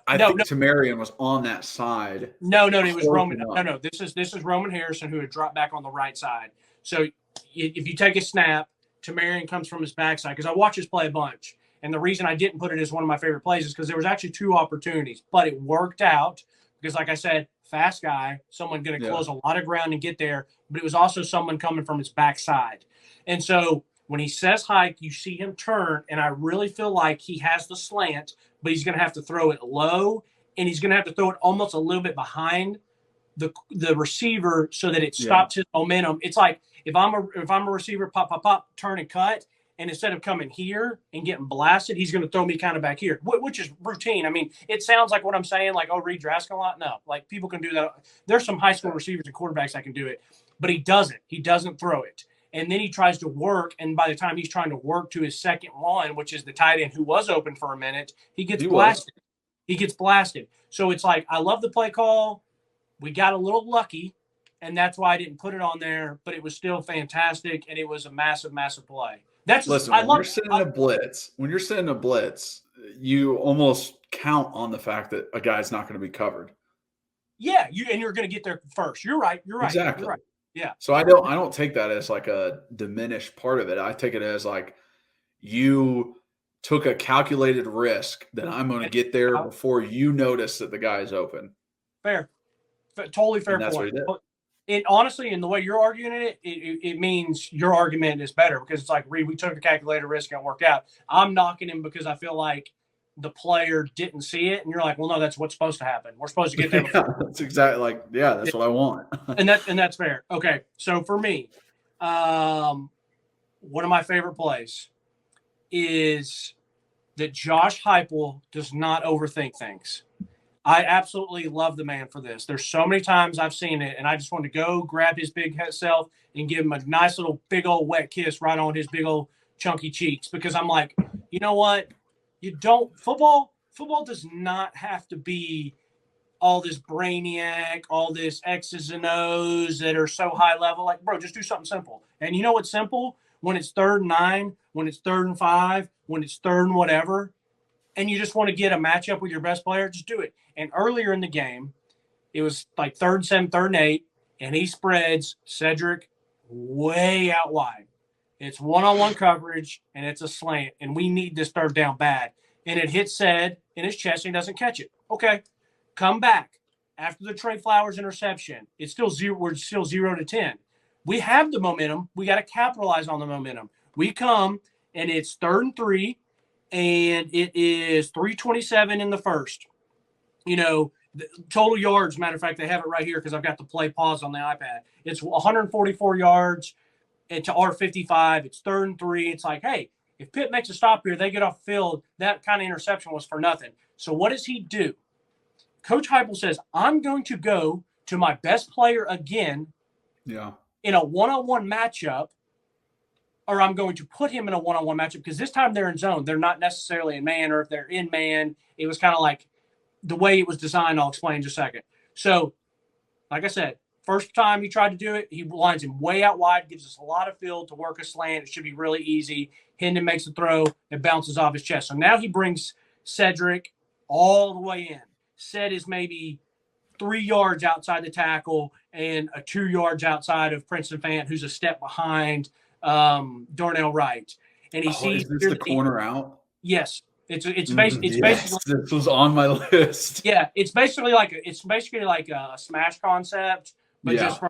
I think Tamarian was on that side. No, it was Roman. No. This is Roman Harrison, who had dropped back on the right side. So if you take a snap, Tamarian comes from his backside, because I watch his play a bunch. And the reason I didn't put it as one of my favorite plays is because there was actually 2 opportunities, but it worked out because, like I said, fast guy, someone going to close a lot of ground and get there, but it was also someone coming from his backside. And so when he says hike, you see him turn, and I really feel like he has the slant, but he's going to have to throw it low, and he's going to have to throw it almost a little bit behind the receiver so that it stops his momentum. It's like if I'm a receiver, pop, turn and cut, and instead of coming here and getting blasted, he's going to throw me kind of back here, which is routine. I mean, it sounds like what I'm saying, like, oh, Reed, you're asking a lot. No, like, people can do that. There's some high school receivers and quarterbacks that can do it, but he doesn't. He doesn't throw it. And then he tries to work, and by the time he's trying to work to his second one, which is the tight end who was open for a minute, he gets blasted. He gets blasted. So it's like, I love the play call. We got a little lucky, and that's why I didn't put it on there, but it was still fantastic, and it was a massive, massive play. Listen, when you're sending a blitz, you almost count on the fact that a guy's not going to be covered. Yeah, you're going to get there first. You're right. Exactly. You're right. Yeah. So I don't take that as like a diminished part of it. I take it as like, you took a calculated risk that I'm going to get there before you notice that the guy is open. Fair. Totally fair. And that's what he did. It honestly, in the way you're arguing it means your argument is better, because it's like, Reed, we took a calculated risk and it worked out. I'm knocking him because I feel like the player didn't see it, and you're like, well, no, that's what's supposed to happen. We're supposed to get there. That's exactly that's what I want. and that's fair. Okay, so for me, one of my favorite plays is that Josh Heupel does not overthink things. I absolutely love the man for this. There's so many times I've seen it, and I just want to go grab his big self and give him a nice little big old wet kiss right on his big old chunky cheeks, because I'm like, you know what? Football does not have to be all this brainiac, all this X's and O's that are so high level. Like, bro, just do something simple. And you know what's simple? When it's 3rd and 9, when it's 3rd and 5, when it's 3rd and whatever, and you just want to get a matchup with your best player, just do it. And earlier in the game, it was like 3rd and 7, 3rd and 8, and he spreads Cedric way out wide. It's one-on-one coverage, and it's a slant, and we need this 3rd down bad. And it hits Ced in his chest, and he doesn't catch it. Okay, come back. After the Trey Flowers interception, it's still 0. We're still 0-10. We have the momentum. We got to capitalize on the momentum. We come, and it's 3rd and 3, and it is 3:27 in the first. The total yards, matter of fact, they have it right here because I've got the play pause on the iPad. It's 144 yards to our 55. It's 3rd and 3. It's like, hey, if Pitt makes a stop here, they get off the field. That kind of interception was for nothing. So what does he do? Coach Heupel says, I'm going to go to my best player again in a one-on-one matchup, or I'm going to put him in a one-on-one matchup because this time they're in zone. They're not necessarily in man, or if they're in man, it was kind of like the way it was designed. I'll explain in just a second. So, like I said, first time he tried to do it, he lines him way out wide, gives us a lot of field to work a slant. It should be really easy. Hendon makes the throw. It bounces off his chest. So now he brings Cedric all the way in. Ced is maybe 3 yards outside the tackle and 2 yards outside of Princeton Fant, who's a step behind Darnell Wright. And he sees is this the corner out? Yes. It's basically this was on my list. Yeah, it's basically like a smash concept, but just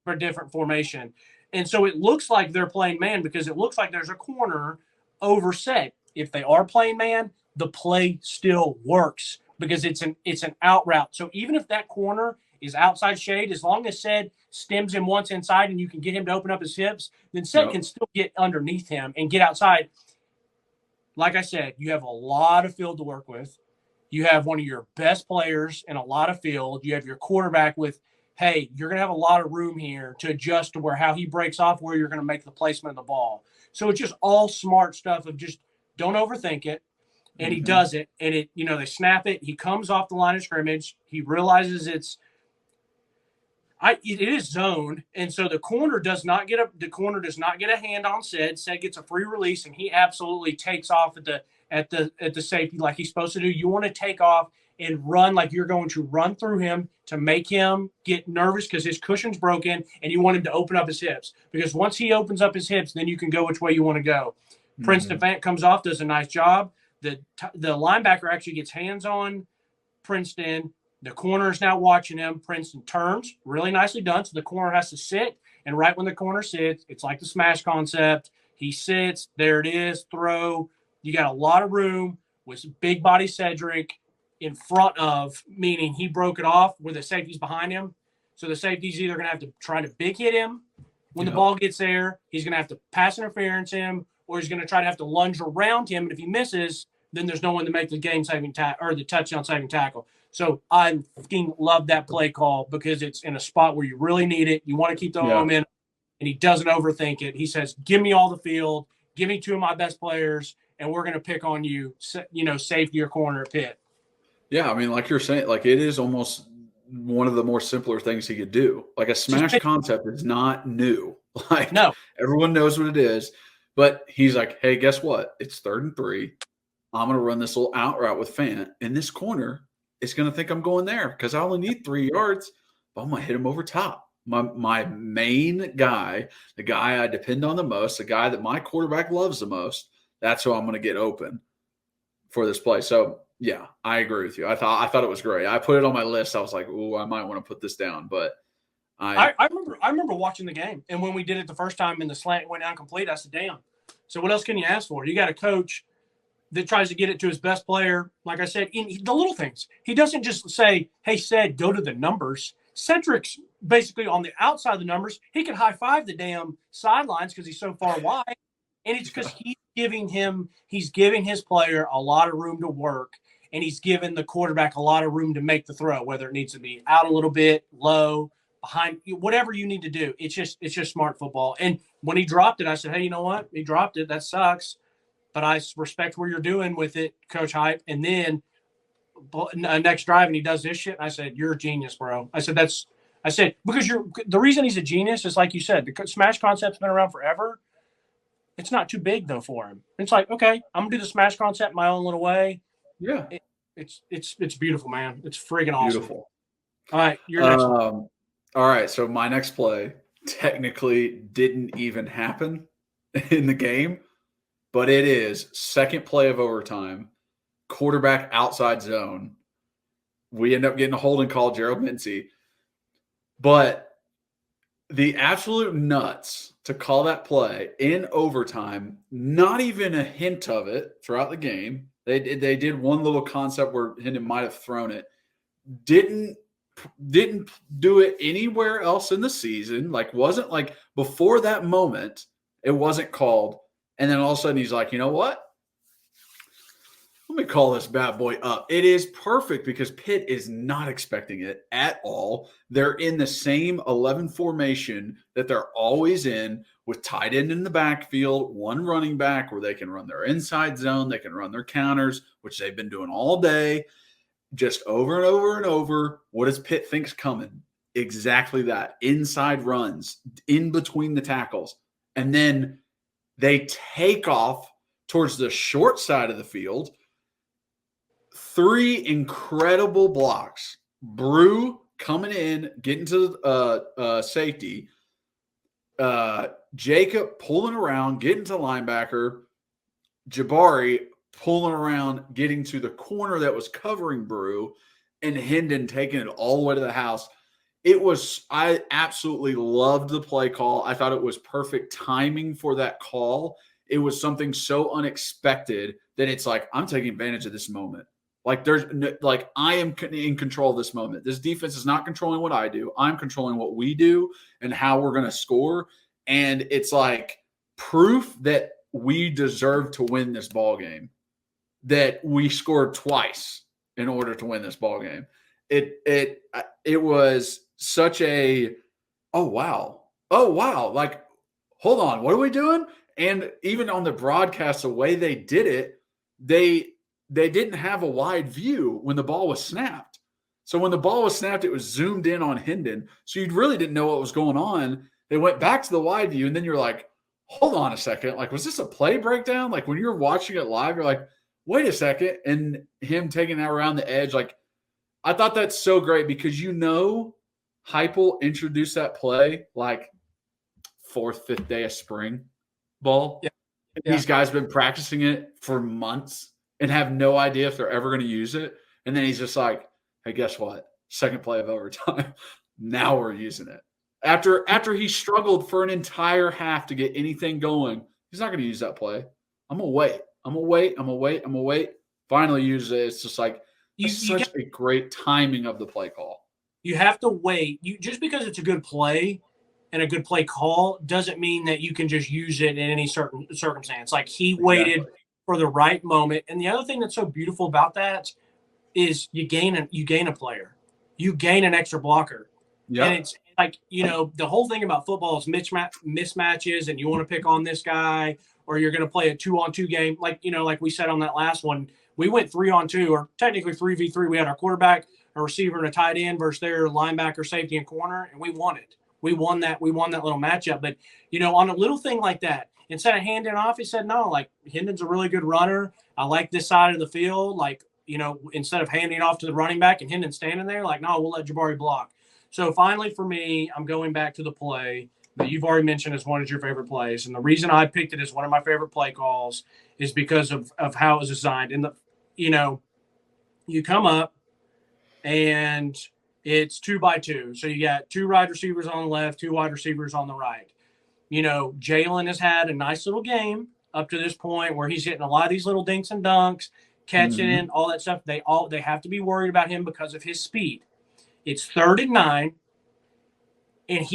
for different formation. And so it looks like they're playing man because it looks like there's a corner over set. If they are playing man, the play still works because it's an out route. So even if that corner is outside shade, as long as Ced stems him once inside and you can get him to open up his hips, then Ced can still get underneath him and get outside. Like I said, you have a lot of field to work with. You have one of your best players in a lot of field. You have your quarterback with, hey, you're going to have a lot of room here to adjust to where how he breaks off, where you're going to make the placement of the ball. So it's just all smart stuff of just don't overthink it. And he does it. And they snap it. He comes off the line of scrimmage. He realizes it is zoned, and so the corner does not get a hand on Ced. Ced gets a free release, and he absolutely takes off at the safety like he's supposed to do. You want to take off and run like you're going to run through him to make him get nervous because his cushion's broken, and you want him to open up his hips because once he opens up his hips, then you can go which way you want to go. Princeton Fant comes off, does a nice job. The linebacker actually gets hands on Princeton. The corner is now watching him. Princeton turns, really nicely done. So the corner has to sit, and right when the corner sits, it's like the smash concept. He sits, there it is, throw. You got a lot of room with big body Cedric in front of, meaning he broke it off where the safety's behind him. So the safety's either going to have to try to big hit him when the ball gets there. He's going to have to pass interference him, or he's going to try to have to lunge around him. And if he misses, then there's no one to make the game-saving or the touchdown-saving tackle. So I fucking love that play call because it's in a spot where you really need it. You want to keep the momentum, and he doesn't overthink it. He says, give me all the field, give me 2 of my best players, and we're going to pick on you, safety or corner at Pitt. Yeah, I mean, like you're saying, like it is almost one of the more simpler things he could do. Like a smash concept is not new. Like no, everyone knows what it is, but he's like, hey, guess what? It's 3rd and 3. I'm going to run this little out route with Fant in this corner. Is going to think I'm going there because I only need 3 yards, but I'm going to hit him over top. My main guy, the guy I depend on the most, the guy that my quarterback loves the most, that's who I'm going to get open for this play. So, yeah, I agree with you. I thought it was great. I put it on my list. I was like, ooh, I might want to put this down. But I remember watching the game, and when we did it the first time and the slant went incomplete, I said, damn. So what else can you ask for? You got a coach that tries to get it to his best player. Like I said, in the little things. He doesn't just say, hey, Ced, go to the numbers. Cedric's basically on the outside of the numbers. He can high-five the damn sidelines because he's so far wide. And it's because he's giving his player a lot of room to work, and he's giving the quarterback a lot of room to make the throw, whether it needs to be out a little bit, low, behind, whatever you need to do. It's just smart football. And when he dropped it, I said, hey, you know what? He dropped it. That sucks. But I respect where you're doing with it, Coach Hype. And then next drive, and he does this shit. I said, you're a genius, bro. I said, because the reason he's a genius is like you said, the smash concept's been around forever. It's not too big though for him. It's like, okay, I'm gonna do the smash concept my own little way. Yeah, it's beautiful, man. It's friggin' awesome. Beautiful. All right, your next one. All right, so my next play technically didn't even happen in the game. But it is second play of overtime, quarterback outside zone. We end up getting a holding call, Gerald Mincy. But the absolute nuts to call that play in overtime, not even a hint of it throughout the game. They did one little concept where Hendon might have thrown it. Didn't do it anywhere else in the season. Like, wasn't like before that moment, it wasn't called. And then all of a sudden he's like, you know what? Let me call this bad boy up. It is perfect because Pitt is not expecting it at all. They're in the same 11 formation that they're always in, with tight end in the backfield, one running back where they can run their inside zone, they can run their counters, which they've been doing all day. Just over and over and over. What does Pitt think's coming? Exactly that. Inside runs in between the tackles. And then they take off towards the short side of the field. 3 incredible blocks. Brew coming in, getting to safety. Jacob pulling around, getting to linebacker. Jabari pulling around, getting to the corner that was covering Brew, and Hendon taking it all the way to the house. I absolutely loved the play call. I thought it was perfect timing for that call. It was something so unexpected that it's like, I'm taking advantage of this moment. Like, I am in control of this moment. This defense is not controlling what I do. I'm controlling what we do and how we're going to score. And it's like proof that we deserve to win this ball game, that we scored twice in order to win this ball game. It was such a, oh wow. Like, hold on, what are we doing? And even on the broadcast, the way they did it, they didn't have a wide view when the ball was snapped. So when the ball was snapped, it was zoomed in on Hendon. So you really didn't know what was going on. They went back to the wide view, and then you're like, hold on a second. Like, was this a play breakdown? Like, when you're watching it live, you're like, wait a second. And him taking that around the edge, like, I thought that's so great because, Heupel introduced that play like 4th, 5th day of spring ball. Yeah. These guys have been practicing it for months and have no idea if they're ever going to use it. And then he's just like, hey, guess what? Second play of overtime. Now we're using it. After he struggled for an entire half to get anything going, he's not going to use that play. I'm going to wait. Finally use it. It's just like such a great timing of the play call. You have to wait. Just because it's a good play and a good play call doesn't mean that you can just use it in any certain circumstance. Like, he waited for the right moment. And the other thing that's so beautiful about that is you gain a player. You gain an extra blocker. Yeah. And it's like, the whole thing about football is mismatches, and you want to pick on this guy, or you're going to play a 2-on-2 game. Like, like we said on that last one, we went 3-on-2, or technically 3v3. We had our quarterback, a receiver, and a tight end versus their linebacker, safety, and corner, and we won it. We won that little matchup. But, on a little thing like that, instead of handing off, he said, no, like, Hendon's a really good runner. I like this side of the field. Like, instead of handing off to the running back and Hendon standing there, like, no, we'll let Jabari block. So finally, for me, I'm going back to the play that you've already mentioned as one of your favorite plays. And the reason I picked it as one of my favorite play calls is because of how it was designed. And, you come up and it's 2x2. So you got 2 wide receivers on the left, 2 wide receivers on the right. Jalen has had a nice little game up to this point where he's hitting a lot of these little dinks and dunks, catching all that stuff. They have to be worried about him because of his speed. It's 3rd and 9, and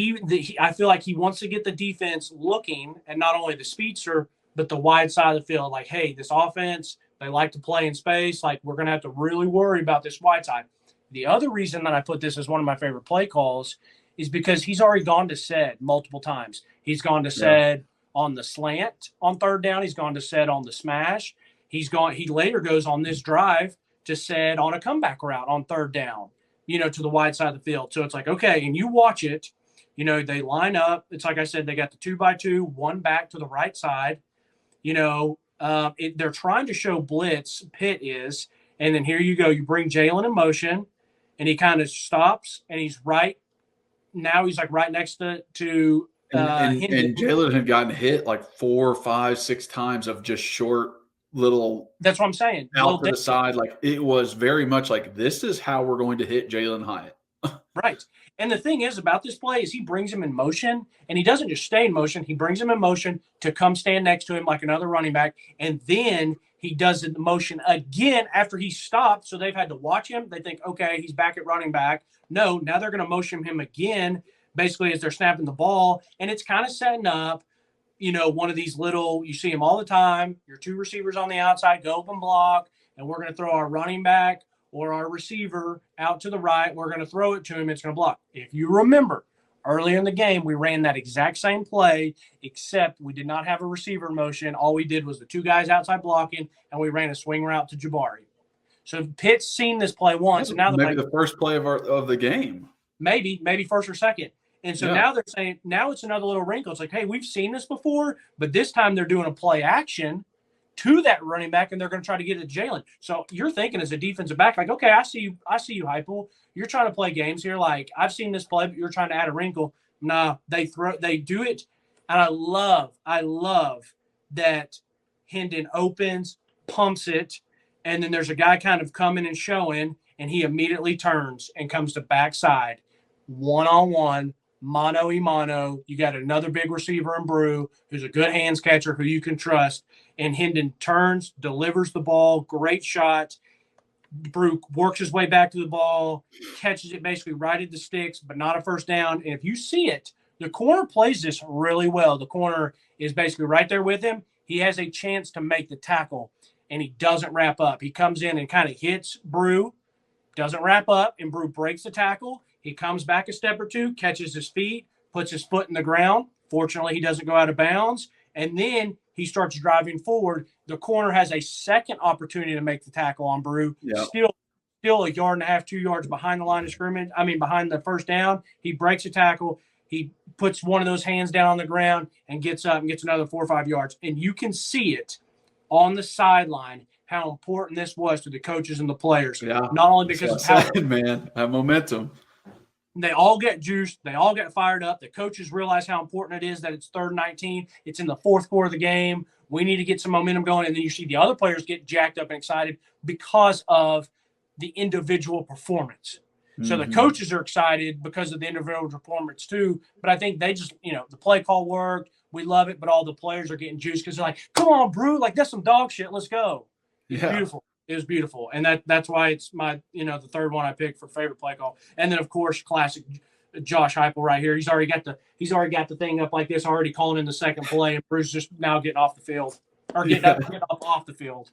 I feel like he wants to get the defense looking at not only the speedster but the wide side of the field. Like, hey, this offense, they like to play in space. Like, we're going to have to really worry about this wide side. The other reason that I put this as one of my favorite play calls is because he's already gone to set multiple times. He's gone to set on the slant on 3rd down. He's gone to set on the smash. He later goes on this drive to set on a comeback route on 3rd down, to the wide side of the field. So it's like, okay, and you watch it, they line up. It's like I said, they got the 2x2, one back to the right side. They're trying to show blitz, Pitt is, and then here you go. You bring Jalen in motion, and he kind of stops, and he's right next to and Jalen had gotten hit like 4, 5, 6 times of just short little. That's what I'm saying. Out to the side, like, it was very much like, this is how we're going to hit Jalen Hyatt. Right. And the thing is about this play is he brings him in motion, and he doesn't just stay in motion. He brings him in motion to come stand next to him like another running back, and then he does the motion again after he stopped. So they've had to watch him. They think, okay, he's back at running back. No, now they're going to motion him again, basically as they're snapping the ball, and it's kind of setting up, one of these little, you see him all the time, your two receivers on the outside, go open block, and we're going to throw our running back or our receiver out to the right. We're going to throw it to him. It's going to block. If you remember, earlier in the game, we ran that exact same play, except we did not have a receiver motion. All we did was the two guys outside blocking, and we ran a swing route to Jabari. So Pitt's seen this play once, and now maybe the first play of the game. Maybe first or second. And so now they're saying, now it's another little wrinkle. It's like, hey, we've seen this before, but this time they're doing a play action to that running back, and they're going to try to get it to Jalen. So you're thinking as a defensive back, like, okay, I see you, Heupel. You're trying to play games here. Like, I've seen this play, but you're trying to add a wrinkle. No, they do it. And I love that Hendon opens, pumps it, and then there's a guy kind of coming and showing, and he immediately turns and comes to backside, one-on-one, mano-a-mano. You got another big receiver in Brew, who's a good hands catcher who you can trust. And Hendon turns, delivers the ball, great shot. Brew works his way back to the ball, catches it basically right at the sticks, but not a first down. And if you see it, the corner plays this really well. The corner is basically right there with him. He has a chance to make the tackle, and he doesn't wrap up. He comes in and kind of hits Brew, doesn't wrap up, and Brew breaks the tackle. He comes back a step or two, catches his feet, puts his foot in the ground. Fortunately, he doesn't go out of bounds. And then he starts driving forward. The corner has a second opportunity to make the tackle on Brew. Yep. Still a yard and a half, 2 yards behind the line of scrimmage. Behind the first down. He breaks a tackle. He puts one of those hands down on the ground and gets up and gets another 4 or 5 yards. And you can see it on the sideline how important this was to the coaches and the players. Yeah. Not only because of how that momentum. They all get juiced. They all get fired up. The coaches realize how important it is that it's 3rd and 19. It's in the fourth quarter of the game. We need to get some momentum going. And then you see the other players get jacked up and excited because of the individual performance. So the coaches are excited because of the individual performance too. But I think they just, the play call worked. We love it. But all the players are getting juiced because they're like, come on, Brew. Like, that's some dog shit. Let's go. It's beautiful. It was beautiful. And that's why it's my, the third one I picked for favorite play call. And then, of course, classic Josh Heupel right here. He's already got the thing up like this, already calling in the second play, and Bruce just now getting off the field. Or getting off the field.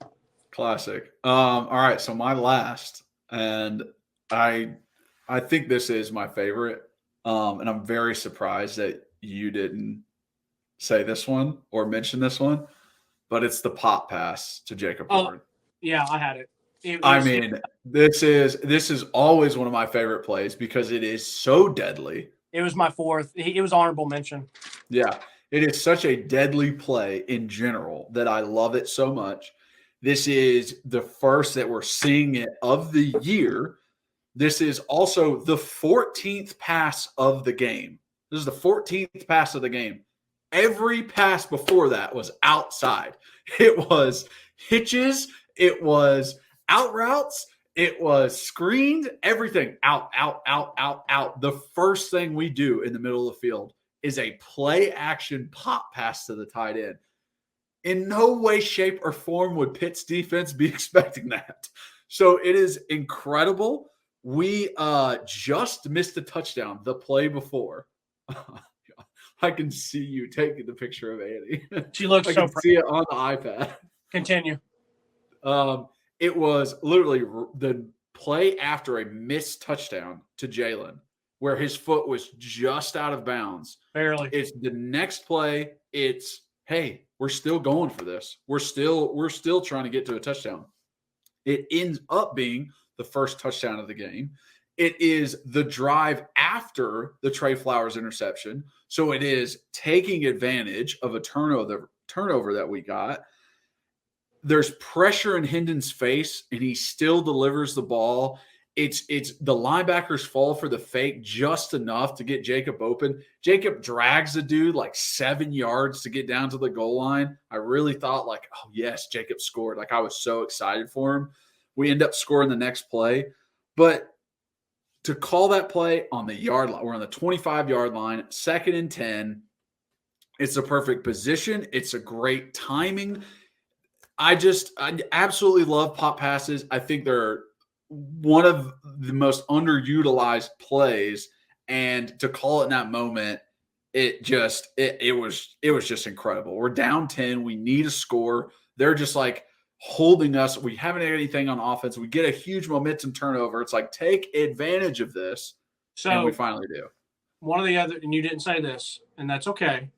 Classic. All right, so my last, and I think this is my favorite, and I'm very surprised that you didn't say this one or mention this one, but it's the pop pass to Jacob Ward. Yeah, I had it. This is always one of my favorite plays because it is so deadly. It was my fourth. It was honorable mention. Yeah, it is such a deadly play in general that I love it so much. This is the first that we're seeing it of the year. This is also the 14th pass of the game. This is the 14th pass of the game. Every pass before that was outside. It was hitches. It was out routes. It was screened. Everything out. The first thing we do in the middle of the field is a play action pop pass to the tight end. In no way, shape, or form would Pitt's defense be expecting that. So it is incredible. We just missed a touchdown the play before. I can see you taking the picture of Annie. She looks I so can see it on the iPad. Continue. It was literally the play after a missed touchdown to Jalen, where his foot was just out of bounds. Barely. It's the next play. It's, hey, we're still going for this. We're still trying to get to a touchdown. It ends up being the first touchdown of the game. It is the drive after the Trey Flowers interception. So it is taking advantage of a turnover that we got. There's pressure in Hendon's face, and he still delivers the ball. It's the linebackers fall for the fake just enough to get Jacob open. Jacob drags the dude like 7 yards to get down to the goal line. I really thought like, oh, yes, Jacob scored. Like I was so excited for him. We end up scoring the next play. But to call that play on the yard line. We're on the 25-yard line, 2nd and 10. It's a perfect position. It's a great timing. I absolutely love pop passes. I think they're one of the most underutilized plays. And to call it in that moment, it was just incredible. We're down 10. We need a score. They're just like holding us. We haven't had anything on offense. We get a huge momentum turnover. It's like, take advantage of this. And we finally do. One of the other, and you didn't say this, and that's okay.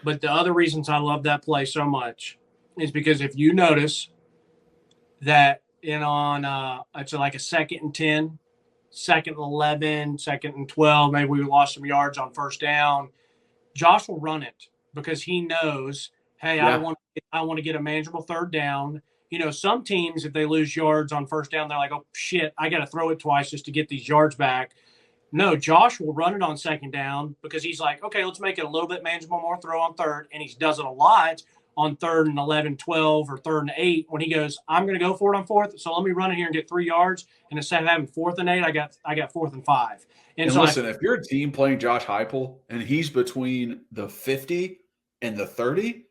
But the other reasons I love that play so much is because if you notice that it's like a 2nd and 10, 2nd and 11, 2nd and 12, maybe we lost some yards on 1st down, Josh will run it because he knows, hey, I want to get a manageable 3rd down. You know, some teams, if they lose yards on 1st down, they're like, oh, shit, I got to throw it twice just to get these yards back. No, Josh will run it on 2nd down because he's like, okay, let's make it a little bit manageable, more throw on 3rd. And he does it a lot on 3rd and 11, 12, or 3rd and 8 when he goes, I'm going to go for it on 4th. So let me run it here and get 3 yards. And instead of having 4th and 8, I got 4th and 5. And so listen, if you're a team playing Josh Heupel and he's between the 50 and the 30,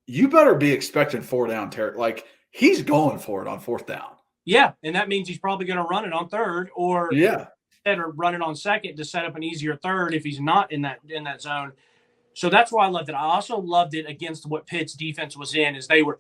you better be expecting 4 down territory. Like, he's going for it on 4th down. Yeah, and that means he's probably going to run it on 3rd or instead of running on 2nd to set up an easier 3rd if he's not in that zone. So that's why I loved it. I also loved it against what Pitt's defense was in, is they were,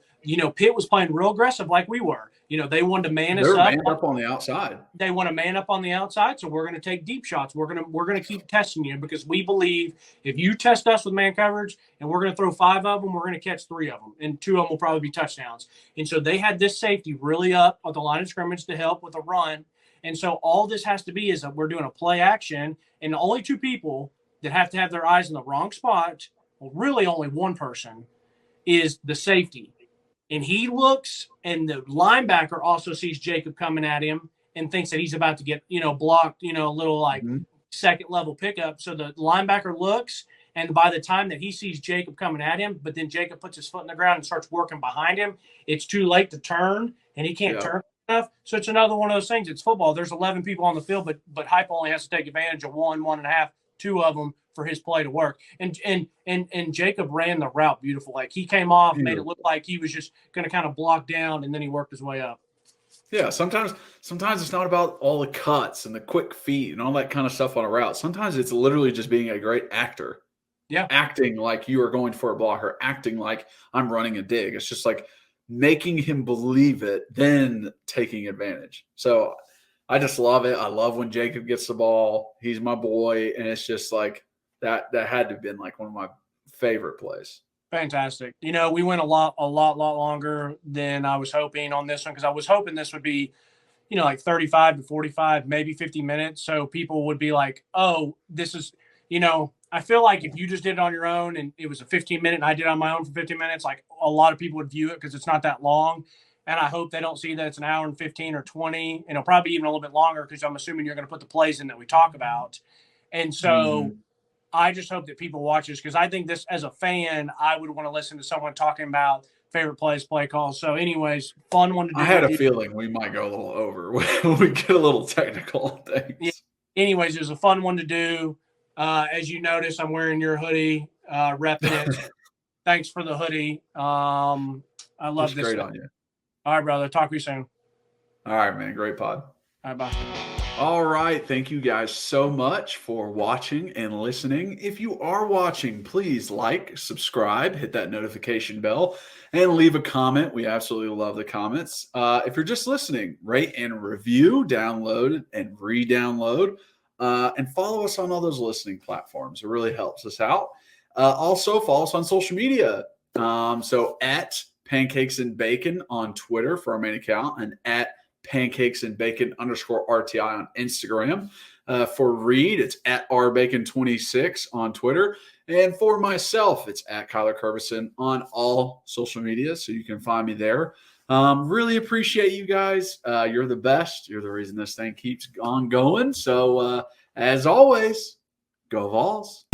Pitt was playing real aggressive like we were. They wanted to man us up. They're man up on the outside. They want to man up on the outside, so we're going to take deep shots. We're going to keep testing you because we believe if you test us with man coverage and we're going to throw 5 of them, we're going to catch 3 of them, and 2 of them will probably be touchdowns. And so they had this safety really up on the line of scrimmage to help with a run. And so all this has to be is that we're doing a play action, and the only 2 people that have to have their eyes in the wrong spot, well, really only one person, is the safety. And he looks, and the linebacker also sees Jacob coming at him and thinks that he's about to get, blocked, a little like 2nd level pickup. So the linebacker looks, and by the time that he sees Jacob coming at him, but then Jacob puts his foot in the ground and starts working behind him, it's too late to turn, and he can't turn enough. So it's another one of those things. It's football. There's 11 people on the field, but Hype only has to take advantage of 1, 1.5, 2 of them for his play to work. And Jacob ran the route beautiful. Like, he came off, made it look like he was just going to kind of block down, and then he worked his way up. Yeah, sometimes it's not about all the cuts and the quick feet and all that kind of stuff on a route. Sometimes it's literally just being a great actor. Yeah. Acting like you are going for a block, or acting like I'm running a dig. It's just like making him believe it, then taking advantage. So I just love it. I love when Jacob gets the ball. He's my boy, and it's just like that had to have been like one of my favorite plays. Fantastic. We went a lot longer than I was hoping on this one, because I was hoping this would be, like 35 to 45, maybe 50 minutes. So people would be like, oh, this is, I feel like if you just did it on your own and it was a 15-minute and I did it on my own for 15 minutes, like a lot of people would view it because it's not that long. And I hope they don't see that it's an hour and 15 or 20, and it'll probably even a little bit longer because I'm assuming you're going to put the plays in that we talk about. And so I just hope that people watch this, because I think this, as a fan, I would want to listen to someone talking about favorite plays, play calls. So anyways, fun one to do. I had a feeling we might go a little over. We get a little technical on things. Yeah. Anyways, it was a fun one to do. As you notice, I'm wearing your hoodie, repping it. Thanks for the hoodie. I love this. Great on you. All right, brother. Talk to you soon. All right, man. Great pod. All right, bye. All right. Thank you guys so much for watching and listening. If you are watching, please like, subscribe, hit that notification bell, and leave a comment. We absolutely love the comments. If you're just listening, rate and review, download and re-download, and follow us on all those listening platforms. It really helps us out. Also, follow us on social media. So at Pancakes and Bacon on Twitter for our main account, and at Pancakes and Bacon _RTI on Instagram. For Reed, it's at rbacon26 on Twitter. And for myself, it's at Kyler Curbison on all social media, so you can find me there. Really appreciate you guys. You're the best. You're the reason this thing keeps on going. So, as always, go Vols.